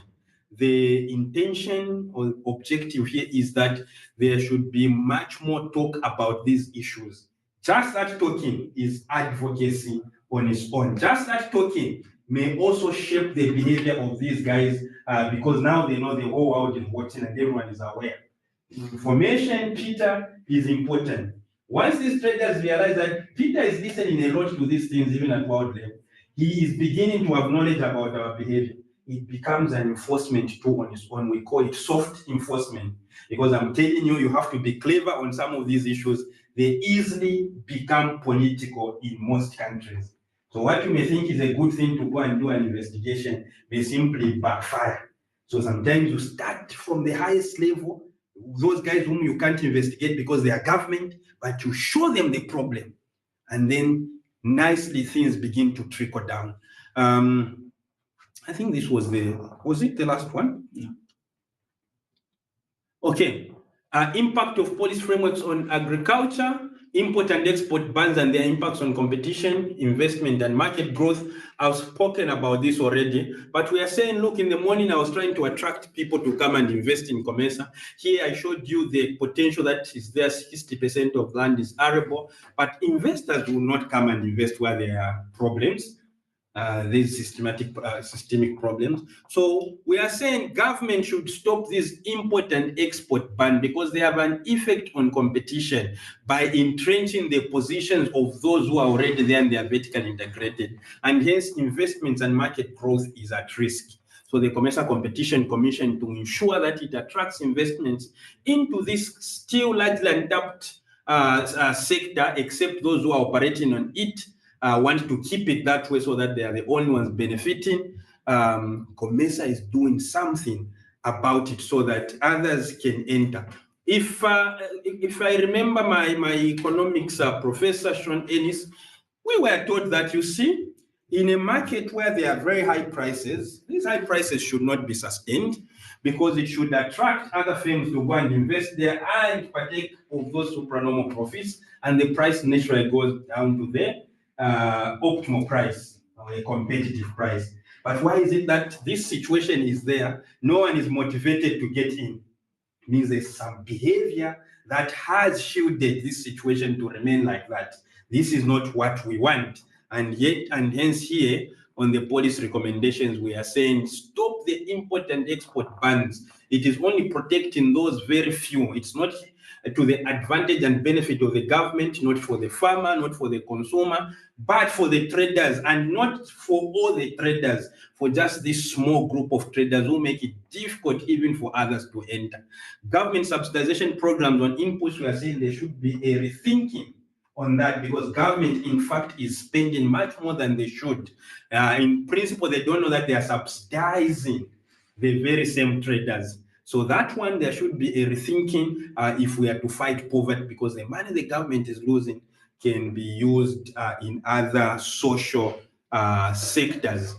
The intention or objective here is that there should be much more talk about these issues. Just that talking is advocacy on its own. Just that talking may also shape the behavior of these guys, because now they know the whole world is watching and everyone is aware. Information, Peter, is important. Once these traders realize that Peter is listening a lot to these things, even at world level, he is beginning to have knowledge about our behavior. It becomes an enforcement tool on its own. We call it soft enforcement, because I'm telling you, you have to be clever on some of these issues. They easily become political in most countries. So what you may think is a good thing to go and do an investigation may simply backfire. So sometimes you start from the highest level, those guys whom you can't investigate because they are government, but you show them the problem. And then nicely things begin to trickle down. I think this was it the last one? Yeah. Okay. Impact of policy frameworks on agriculture, import and export bans and their impacts on competition, investment and market growth. I've spoken about this already, but we are saying, look, in the morning I was trying to attract people to come and invest in COMESA. Here I showed you the potential that is there. 60% of land is arable, but investors will not come and invest where there are problems. These systemic problems. So we are saying government should stop this import and export ban, because they have an effect on competition by entrenching the positions of those who are already there and they are vertically integrated, and hence investments and market growth is at risk. So the COMESA Competition Commission, to ensure that it attracts investments into this still largely untapped sector, except those who are operating on it, want to keep it that way so that they are the only ones benefiting. COMESA is doing something about it so that others can enter. If I remember my economics professor, Sean Ennis, we were taught that, you see, in a market where there are very high prices, these high prices should not be sustained, because it should attract other firms to go and invest there and partake of those supernormal profits, and the price naturally goes down to the optimal price, or a competitive price. But why is it that this situation is there? No one is motivated to get in. It means there's some behavior that has shielded this situation to remain like that. This is not what we want. And hence here on the policy recommendations, we are saying stop the import and export bans. It is only protecting those very few. It's not to the advantage and benefit of the government, not for the farmer, not for the consumer, but for the traders, and not for all the traders, for just this small group of traders who make it difficult even for others to enter. Government subsidization programs on inputs, we are saying there should be a rethinking on that, because government, in fact, is spending much more than they should. In principle, they don't know that they are subsidizing the very same traders. So that one, there should be a rethinking if we are to fight poverty, because the money the government is losing can be used in other social sectors.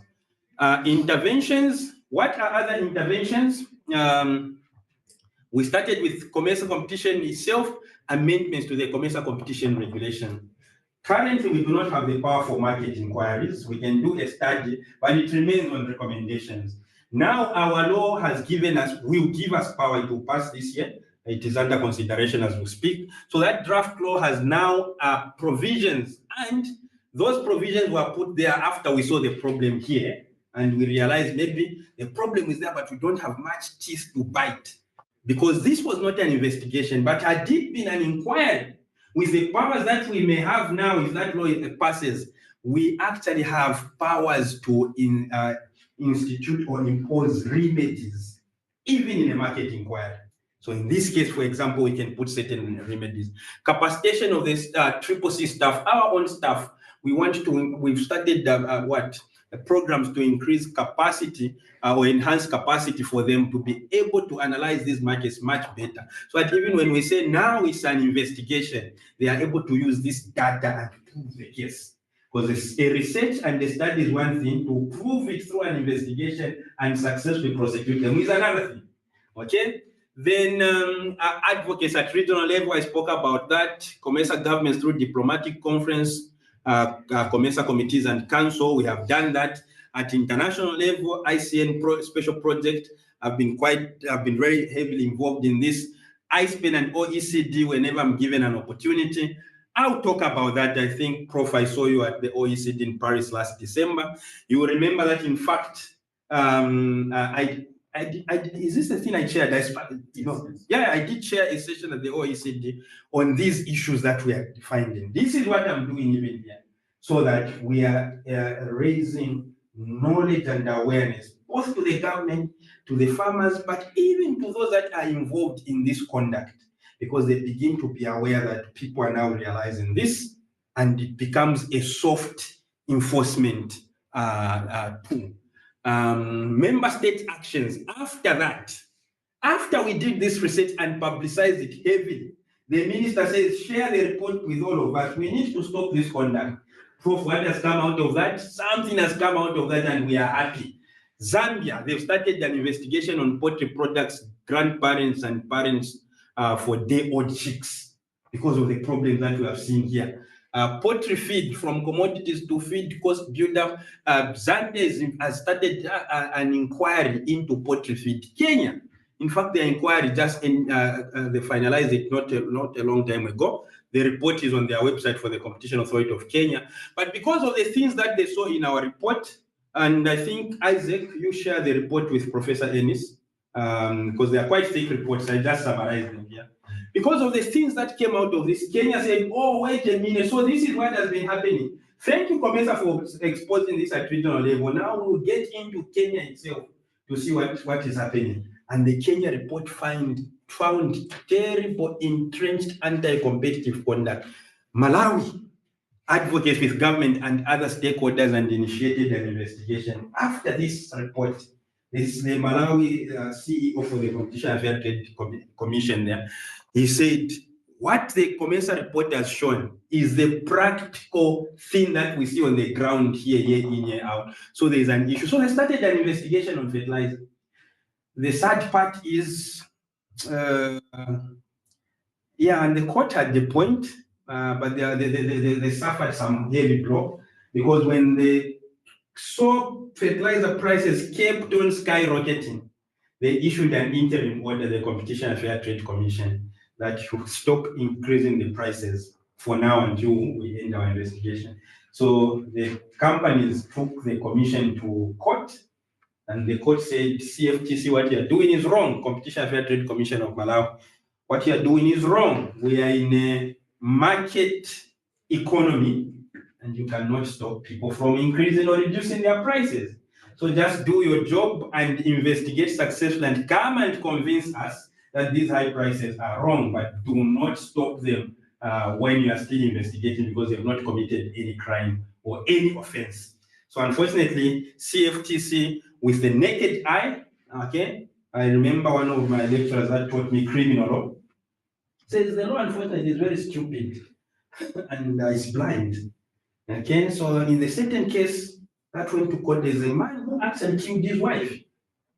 Interventions, what are other interventions? We started with COMESA competition itself, amendments to the COMESA competition regulation. Currently, we do not have the power for market inquiries. We can do a study, but it remains on recommendations. Now, our law will give us power to pass this year. It is under consideration as we speak. So that draft law has now provisions, and those provisions were put there after we saw the problem here, and we realized maybe the problem is there, but we don't have much teeth to bite, because this was not an investigation, but had it been an inquiry, with the powers that we may have now, if that law passes, we actually have powers to institute or impose remedies, even in a market inquiry. So in this case, for example, we can put certain remedies. Capacitation of this CCC staff, our own staff, we've started programs to increase capacity or enhance capacity for them to be able to analyze these markets much better. So that even when we say now it's an investigation, they are able to use this data and prove the case. Because a research and a study is one thing, to prove it through an investigation and successfully prosecute them is another thing. Okay? Then advocates at regional level, I spoke about that. COMESA governments through diplomatic conference, COMESA committees and council, we have done that. At international level, ICN special project, I've been very heavily involved in this. ISPEN and OECD, whenever I'm given an opportunity, I'll talk about that. I think, Prof, I saw you at the OECD in Paris last December. You will remember that, in fact, is this the thing I shared? I did share a session at the OECD on these issues that we are finding. This is what I'm doing even here, so that we are raising knowledge and awareness, both to the government, to the farmers, but even to those that are involved in this conduct, because they begin to be aware that people are now realizing this, and it becomes a soft enforcement tool. Member state actions. After that, after we did this research and publicized it heavily, the minister says, share the report with all of us. We need to stop this conduct. Prof, what has come out of that? Something has come out of that, and we are happy. Zambia, they've started an investigation on poultry products, grandparents and parents for day-old chicks, because of the problem that we have seen here. Poultry feed, from commodities to feed cost buildup. Zambia has started an inquiry into poultry feed. Kenya, in fact, the inquiry just they finalized it not a long time ago. The report is on their website for the Competition Authority of Kenya. But because of the things that they saw in our report, and I think, Isaac, you share the report with Professor Ennis, because they are quite thick reports. I just summarized them here. Because of the things that came out of this, Kenya said, oh, wait a minute, so this is what has been happening. Thank you, COMESA, for exposing this at regional level. Now we'll get into Kenya itself to see what is happening. And the Kenya report found terrible, entrenched anti-competitive conduct. Malawi advocates with government and other stakeholders and initiated an investigation. After this report, this is the Malawi CEO for the Competition Affairs Trade Commission there. He said, what the COMESA report has shown is the practical thing that we see on the ground here, year in, year out. So there's an issue. So I started an investigation on fertilizer. The sad part is, and the court had the point, but they suffered some heavy blow, because when they saw fertilizer prices kept on skyrocketing, they issued an interim order, the Competition Affairs Trade Commission, that should stop increasing the prices for now until we end our investigation. So the companies took the commission to court, and the court said, CFTC, what you're doing is wrong. Competition Affairs Trade Commission of Malawi. what you are doing is wrong. We are in a market economy, and you cannot stop people from increasing or reducing their prices. So just do your job and investigate successfully and come and convince us that these high prices are wrong, but do not stop them when you are still investigating because you have not committed any crime or any offense. So unfortunately, CFTC with the naked eye, okay, I remember one of my lecturers that taught me criminal law, says the law unfortunately is very stupid and is blind. Okay, so in the certain case that went to court, there's a man who actually killed his wife.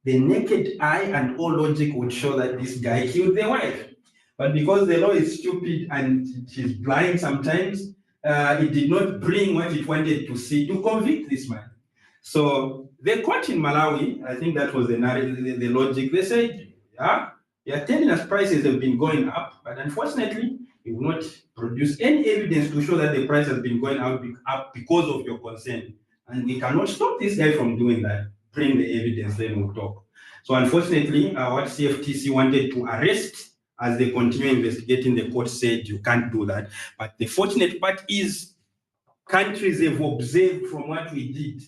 The naked eye and all logic would show that this guy killed the wife. But because the law is stupid and it is blind sometimes, it did not bring what it wanted to see to convict this man. So the court in Malawi, I think that was the logic. They said, yeah, you're telling us prices have been going up, but unfortunately, you will not produce any evidence to show that the price has been going up because of your concern. And we cannot stop this guy from doing that. Bring the evidence, then we'll talk. So unfortunately, what CFTC wanted to arrest as they continue investigating, the court said you can't do that. But the fortunate part is countries have observed from what we did.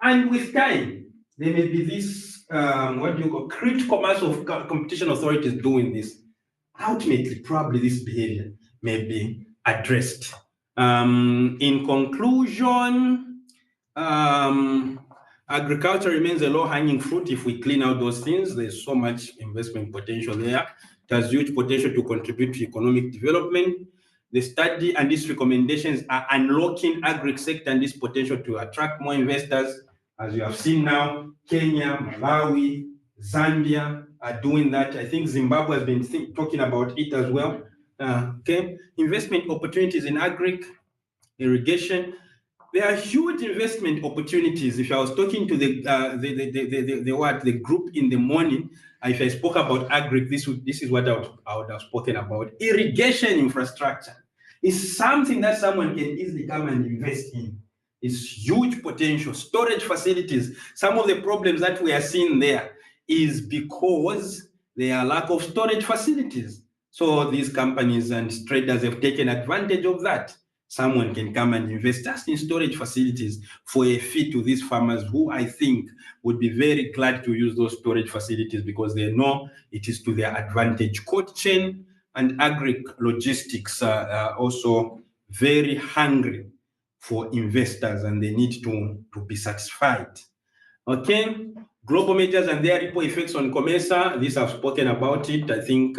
And with time, there may be this, critical mass of competition authorities doing this. Ultimately, probably this behavior may be addressed. In conclusion, agriculture remains a low-hanging fruit. If we clean out those things, there's so much investment potential there. It has huge potential to contribute to economic development. The study and these recommendations are unlocking agri sector and this potential to attract more investors. As you have seen now, Kenya, Malawi, Zambia are doing that. I think Zimbabwe has been talking about it as well. Okay, investment opportunities in agri, irrigation. There are huge investment opportunities. If I was talking to the group in the morning, if I spoke about agri, this is what I would have spoken about. Irrigation infrastructure is something that someone can easily come and invest in. It's huge potential. Storage facilities. Some of the problems that we are seeing there is because there are lack of storage facilities. So these companies and traders have taken advantage of that. Someone can come and invest just in storage facilities for a fee to these farmers who I think would be very glad to use those storage facilities because they know it is to their advantage. Cold chain and agri logistics are also very hungry for investors and they need to be satisfied. Okay, global measures and their ripple effects on COMESA. This I've spoken about it. I think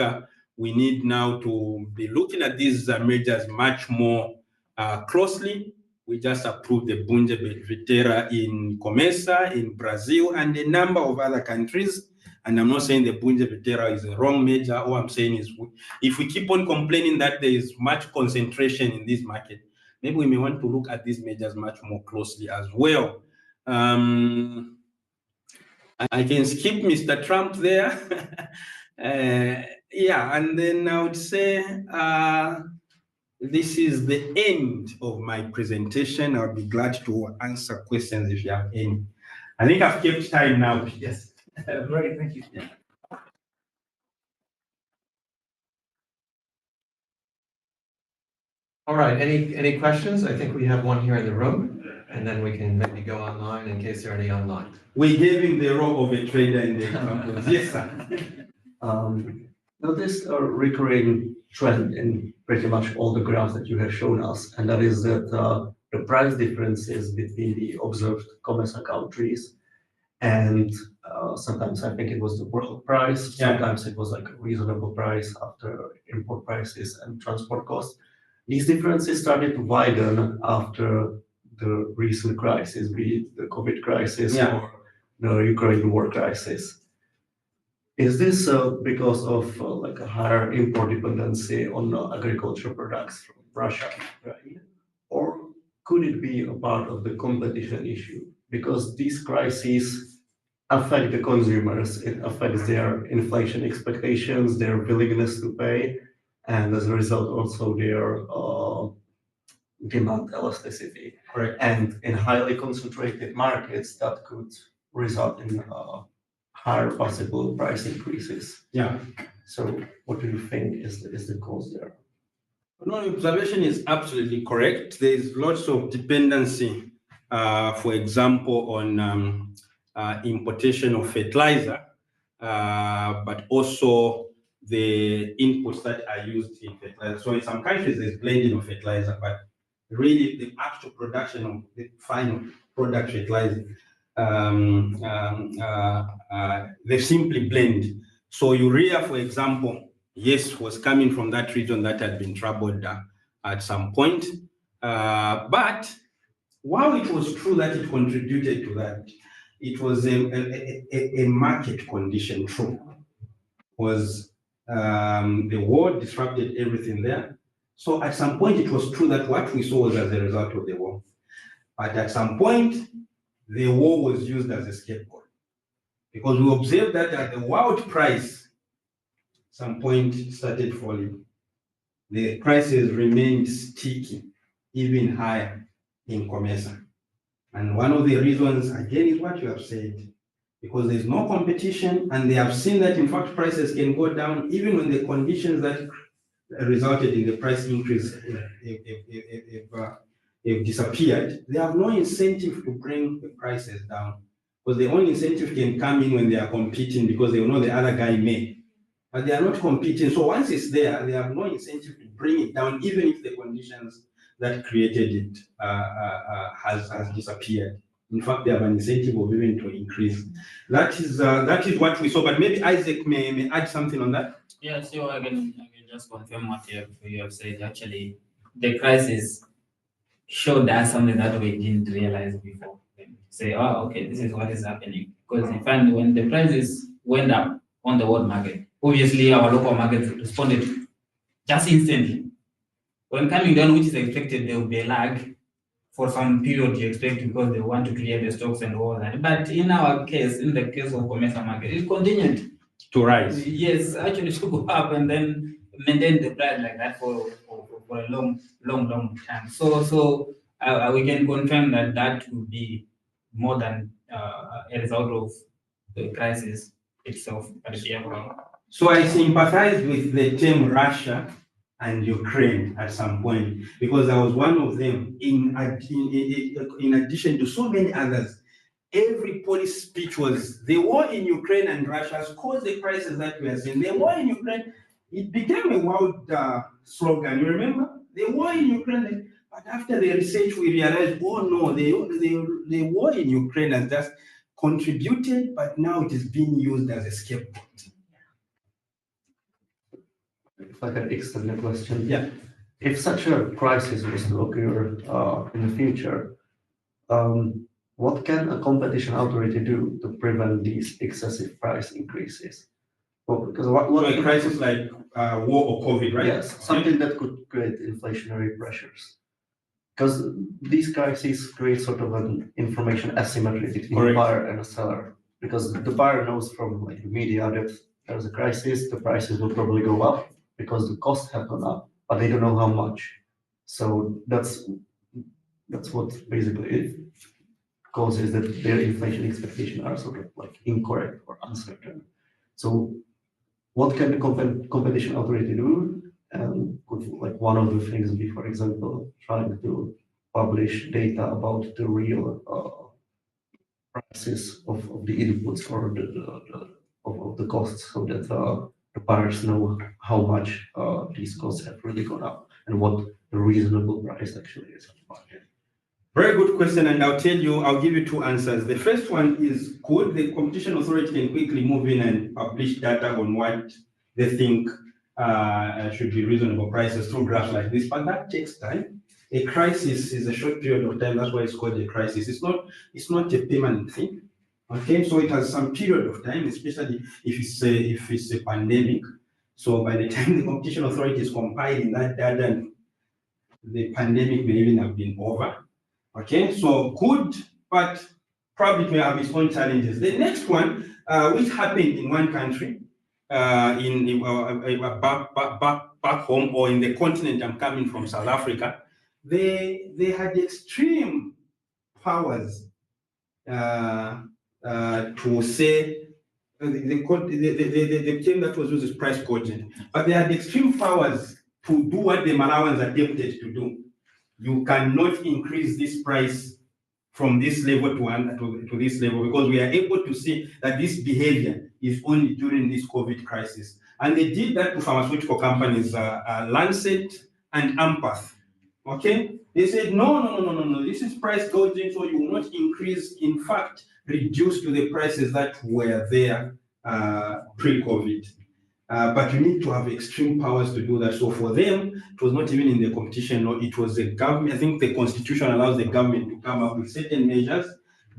we need now to be looking at these measures much more closely. We just approved the Bunge Vitera in COMESA, in Brazil, and a number of other countries. And I'm not saying the Bunge Vitera is a wrong measure. All I'm saying is if we keep on complaining that there is much concentration in this market, maybe we may want to look at these measures much more closely as well. I can skip Mr. Trump there. Yeah, and then I would say this is the end of my presentation. I'll be glad to answer questions if you have any. I think I've kept time now. Yes. Great, thank you. All right, any questions? I think we have one here in the room, and then we can maybe go online in case there are any online. We gave him the role of a trader in the examples. Yes, sir. Notice a recurring trend in pretty much all the graphs that you have shown us, and that is that the price differences between the observed COMESA countries and sometimes I think it was the world price, sometimes it was like a reasonable price after import prices and transport costs. These differences started to widen after the recent crisis, be it the COVID crisis or the Ukraine war crisis. Is this because of like a higher import dependency on agricultural products from Russia and Ukraine, or could it be a part of the competition issue? Because these crises affect the consumers, it affects their inflation expectations, their willingness to pay, and as a result also their demand elasticity. Correct. And in highly concentrated markets, that could result in higher possible price increases. Yeah. So what do you think is the cause there? No, observation is absolutely correct. There is lots of dependency, for example, on importation of fertilizer, but also the inputs that are used in fertilizer. So in some countries, there's blending of fertilizer, but really the actual production of the final product fertilizer, they simply blend. So urea, for example, yes, was coming from that region that had been troubled at some point. But while it was true that it contributed to that, it was a market condition true. Was the war disrupted everything there. So at some point, it was true that what we saw was as a result of the war. But at some point, the war was used as a scapegoat. Because we observed that at the world price, some point started falling. The prices remained sticky, even higher in COMESA. And one of the reasons, again, is what you have said, because there's no competition, and they have seen that, in fact, prices can go down even when the conditions that resulted in the price increase have disappeared. They have no incentive to bring the prices down, because the only incentive can come in when they are competing, because they know the other guy may. But they are not competing. So once it's there, they have no incentive to bring it down, even if the conditions that created it has disappeared. In fact, they have an incentive of even to increase. That is what we saw. But maybe Isaac may add something on that. Yeah, so I can just confirm what you have said. Actually, the crisis showed us something that we didn't realize before. Say, oh, okay, this is what is happening. Because you find when the prices went up on the world market, obviously our local markets responded just instantly. When coming down, which is expected, there will be a lag for some period you expect, because they want to clear the stocks and all that. But in our case, in the case of COMESA market, it continued To rise. Yes, actually to go up and then maintain the price like that for a long time. So we can confirm that will be more than a result of the crisis itself. So I sympathize with the term Russia and Ukraine at some point, because I was one of them. In addition to so many others, every police speech was the war in Ukraine and Russia has caused the crisis that we are seeing. The war in Ukraine, it became a wild slogan. You remember the war in Ukraine? But after the research, we realized, oh no, the war in Ukraine has just contributed, but now it is being used as a scapegoat. If I can extend the question. Yeah. If such a crisis was to occur in the future, what can a competition authority do to prevent these excessive price increases? Well, because what a crisis like war or COVID, right? Yes, something that could create inflationary pressures. Because these crises create sort of an information asymmetry between a buyer and a seller. Because the buyer knows from like the media that there's a crisis, the prices will probably go up because the costs have gone up, but they don't know how much. So that's what basically it causes that their inflation expectations are sort of like incorrect or uncertain. So what can the competition authority do? And could like one of the things be, for example, trying to publish data about the real prices of the inputs or of the costs, so that the buyers know how much these costs have really gone up and what the reasonable price actually is on the market. Very good question, and I'll give you two answers. The first one is, could the competition authority can quickly move in and publish data on what they think should be reasonable prices through graphs like this, but that takes time. A crisis is a short period of time. That's why it's called a crisis. It's not a permanent thing. Okay, so it has some period of time, especially if it's a pandemic. So by the time the competition authority is compiling that data, the pandemic may even have been over. Okay, so good, but probably it may have its own challenges. The next one, which happened in one country, back home or in the continent, I'm coming from South Africa, they had extreme powers to say the term that was used is price quotient, but they had extreme powers to do what the Malawans attempted to do. You cannot increase this price from this level to this level, because we are able to see that this behavior is only during this COVID crisis. And they did that to pharmaceutical companies, Lancet and Hampers. Okay? They said, no, this is price gouging, so you will not increase, in fact, reduce to the prices that were there pre-COVID. But you need to have extreme powers to do that. So for them, it was not even in the competition law, it was the government. I think the constitution allows the government to come up with certain measures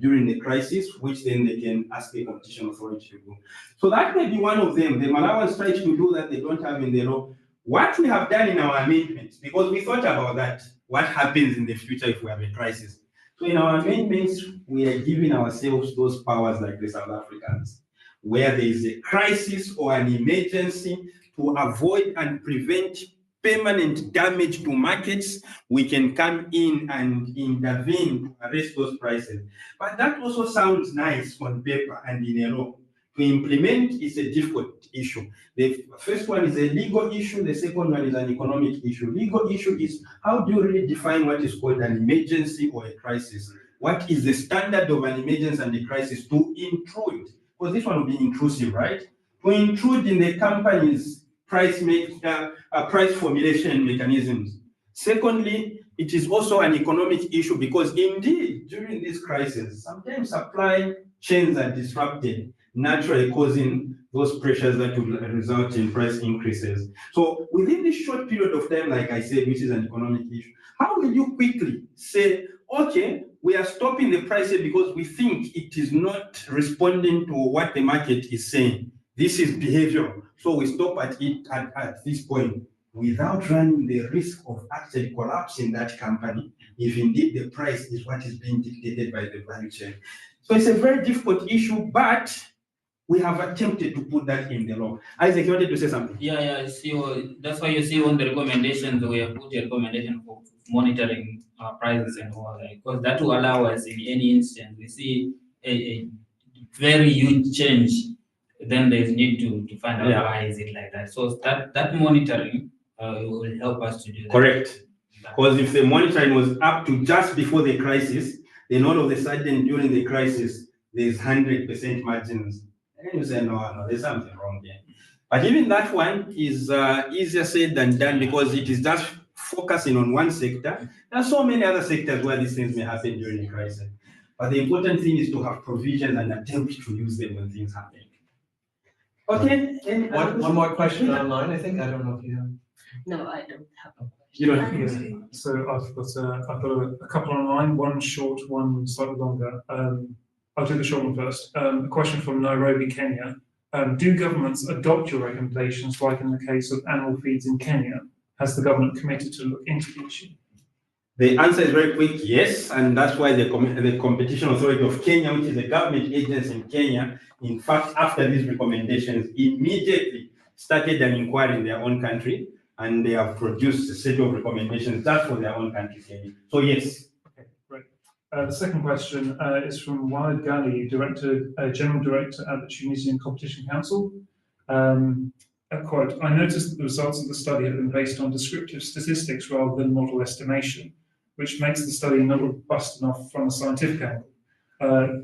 during the crisis, which then they can ask the competition authority to do. So that may be one of them. The Malawans tried to do that, they don't have in the law. What we have done in our amendments, because we thought about that, what happens in the future if we have a crisis. So in our amendments, we are giving ourselves those powers like the South Africans, where there is a crisis or an emergency, to avoid and prevent permanent damage to markets, we can come in and intervene to arrest those prices. But that also sounds nice on paper and in a law. To implement is a difficult issue. The first one is a legal issue, the second one is an economic issue. Legal issue is, how do you really define what is called an emergency or a crisis? What is the standard of an emergency and a crisis to intrude? Because this one will be intrusive, right? To intrude in the company's price formulation mechanisms. Secondly, it is also an economic issue, because indeed, during this crisis, sometimes supply chains are disrupted, naturally causing those pressures that will result in price increases. So within this short period of time, like I said, which is an economic issue, how will you quickly say, okay, we are stopping the price here because we think it is not responding to what the market is saying. This is behavioral. So we stop at it at this point, without running the risk of actually collapsing that company if indeed the price is what is being dictated by the value chain. So it's a very difficult issue, but we have attempted to put that in the law. Isaac, you wanted to say something? Yeah, see, that's why you see on the recommendations, we have put a recommendation for monitoring prices and all that, because that will allow us in any instance, we see a very huge change, then there's need to find out why is it like that. So that monitoring will help us to do that. Correct. Because if the monitoring was up to just before the crisis, then all of a sudden during the crisis, there's 100% margins. And you say, no, there's something wrong there. But even that one is easier said than done, because it is just focusing on one sector. There are so many other sectors where these things may happen during the crisis. But the important thing is to have provisions and attempt to use them when things happen. Okay. One more question online, I think. I don't know if you have. No, I don't have a question. You don't. Yeah. So I've got a couple online, one short, one slightly longer. I'll do the short one first. A question from Nairobi, Kenya. Do governments adopt your recommendations, like in the case of animal feeds in Kenya? Has the government committed to look into the issue? The answer is very quick, yes, and that's why the Competition Authority of Kenya, which is a government agency in Kenya, in fact, after these recommendations, immediately started an inquiry in their own country, and they have produced a set of recommendations just for their own country, Kenya. So yes. Okay, great. The second question is from Willard Mwemba, General Director at the Tunisian Competition Council. A quote, I noticed that the results of the study have been based on descriptive statistics rather than model estimation, which makes the study not robust enough from a scientific angle.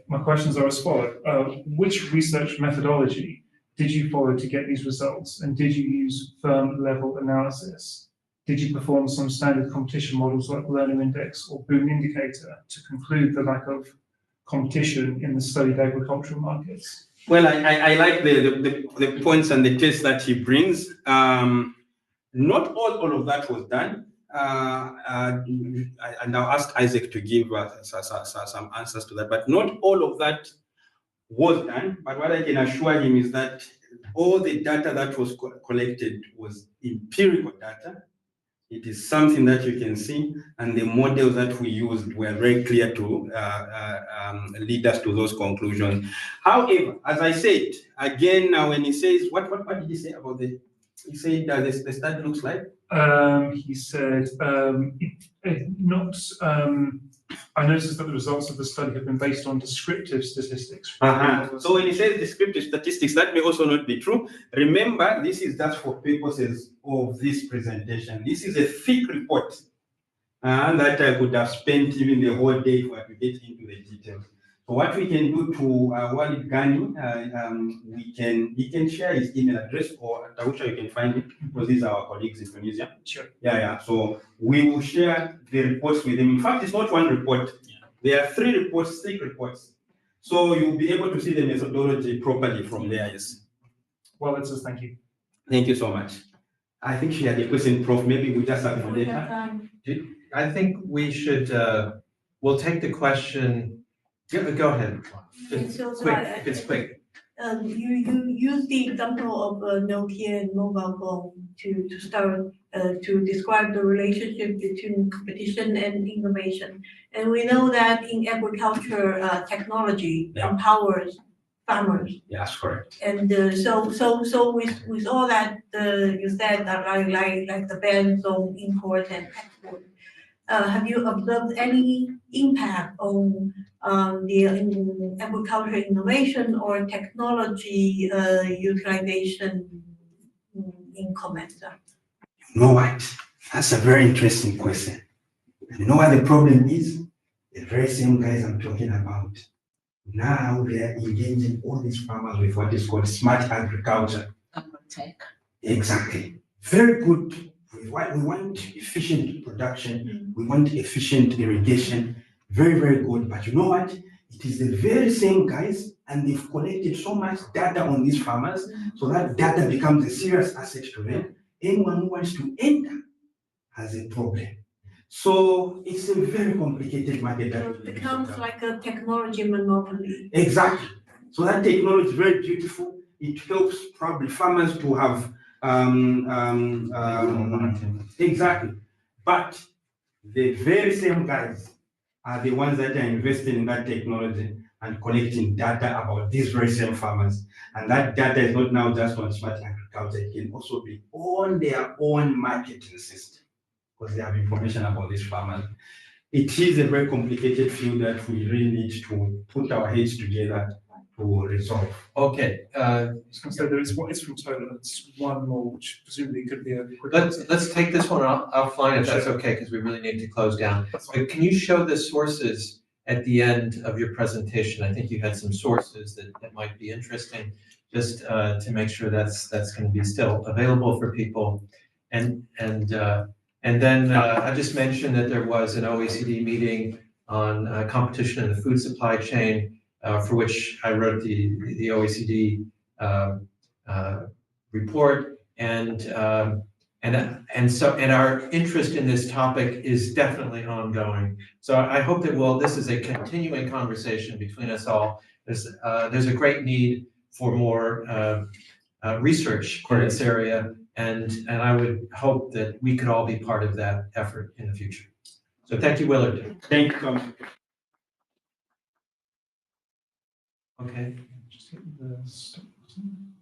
My questions are as follows. Which research methodology did you follow to get these results? And did you use firm level analysis? Did you perform some standard competition models like Learning Index or Boom Indicator to conclude the lack of competition in the studied agricultural markets? Well, I like the points and the tests that he brings. Not all of that was done. And I'll ask Isaac to give some answers to that. But not all of that was done. But what I can assure him is that all the data that was collected was empirical data. It is something that you can see, and the models that we used were very clear to lead us to those conclusions. However, as I said, again, now when he says, what did he say about the, he said the study looks like? He said, I noticed that the results of the study have been based on descriptive statistics. So when it says descriptive statistics, that may also not be true. Remember, this is just for purposes of this presentation. This is a thick report that I could have spent even the whole day if I could get into the details. So what we can do to Willard he can share his email address, or Tausha, you can find it, because these are our colleagues in Tunisia. Sure. Yeah. So we will share the reports with him. In fact, it's not one report. There are 3 reports, 6 reports. So you'll be able to see the methodology properly from there. Yes. Well, it says thank you. Thank you so much. I think she had a question, Prof. Maybe we just have We have later. time. I think we should, we'll take the question. Go ahead. Just So quick, I- if it's quick. You use the example of Nokia and mobile phone to start to describe the relationship between competition and innovation. And we know that in agriculture, technology Yeah. empowers farmers. Yes, correct. And so with all that, you said that like the bans on import and export, have you observed any impact on the agriculture innovation or technology utilization in COMESA? You know what? That's a very interesting question. You know what the problem is? The very same guys I'm talking about. Now they are engaging all these farmers with what is called smart agriculture. Tech. Exactly. Very good. We want efficient production. We want efficient irrigation. Very, very good. But you know what? It is the very same guys, and they've collected so much data on these farmers, so that data becomes a serious asset to them. Anyone who wants to enter has a problem. So it's a very complicated market. So it becomes like a technology monopoly. Exactly. So that technology is very beautiful. It helps probably farmers to have exactly. But the very same guys are the ones that are investing in that technology and collecting data about these very same farmers. And that data is not now just on smart agriculture, it can also be on their own marketing system, because they have information about these farmers. It is a very complicated field that we really need to put our heads together to resolve. Okay, I was going to say there is one, it's from Tola, it's one more, which presumably could be a quick. let's take this one offline if that's okay, because we really need to close down. That's fine. But can you show the sources at the end of your presentation? I think you had some sources that might be interesting, just to make sure that's going to be still available for people. And then I just mentioned that there was an OECD meeting on competition in the food supply chain, for which I wrote the OECD report, and our interest in this topic is definitely ongoing. So I hope that this is a continuing conversation between us all. There's a great need for more research in this area, and I would hope that we could all be part of that effort in the future. So thank you, Willard. Thank you, Tom. Okay. Just hit the stop button.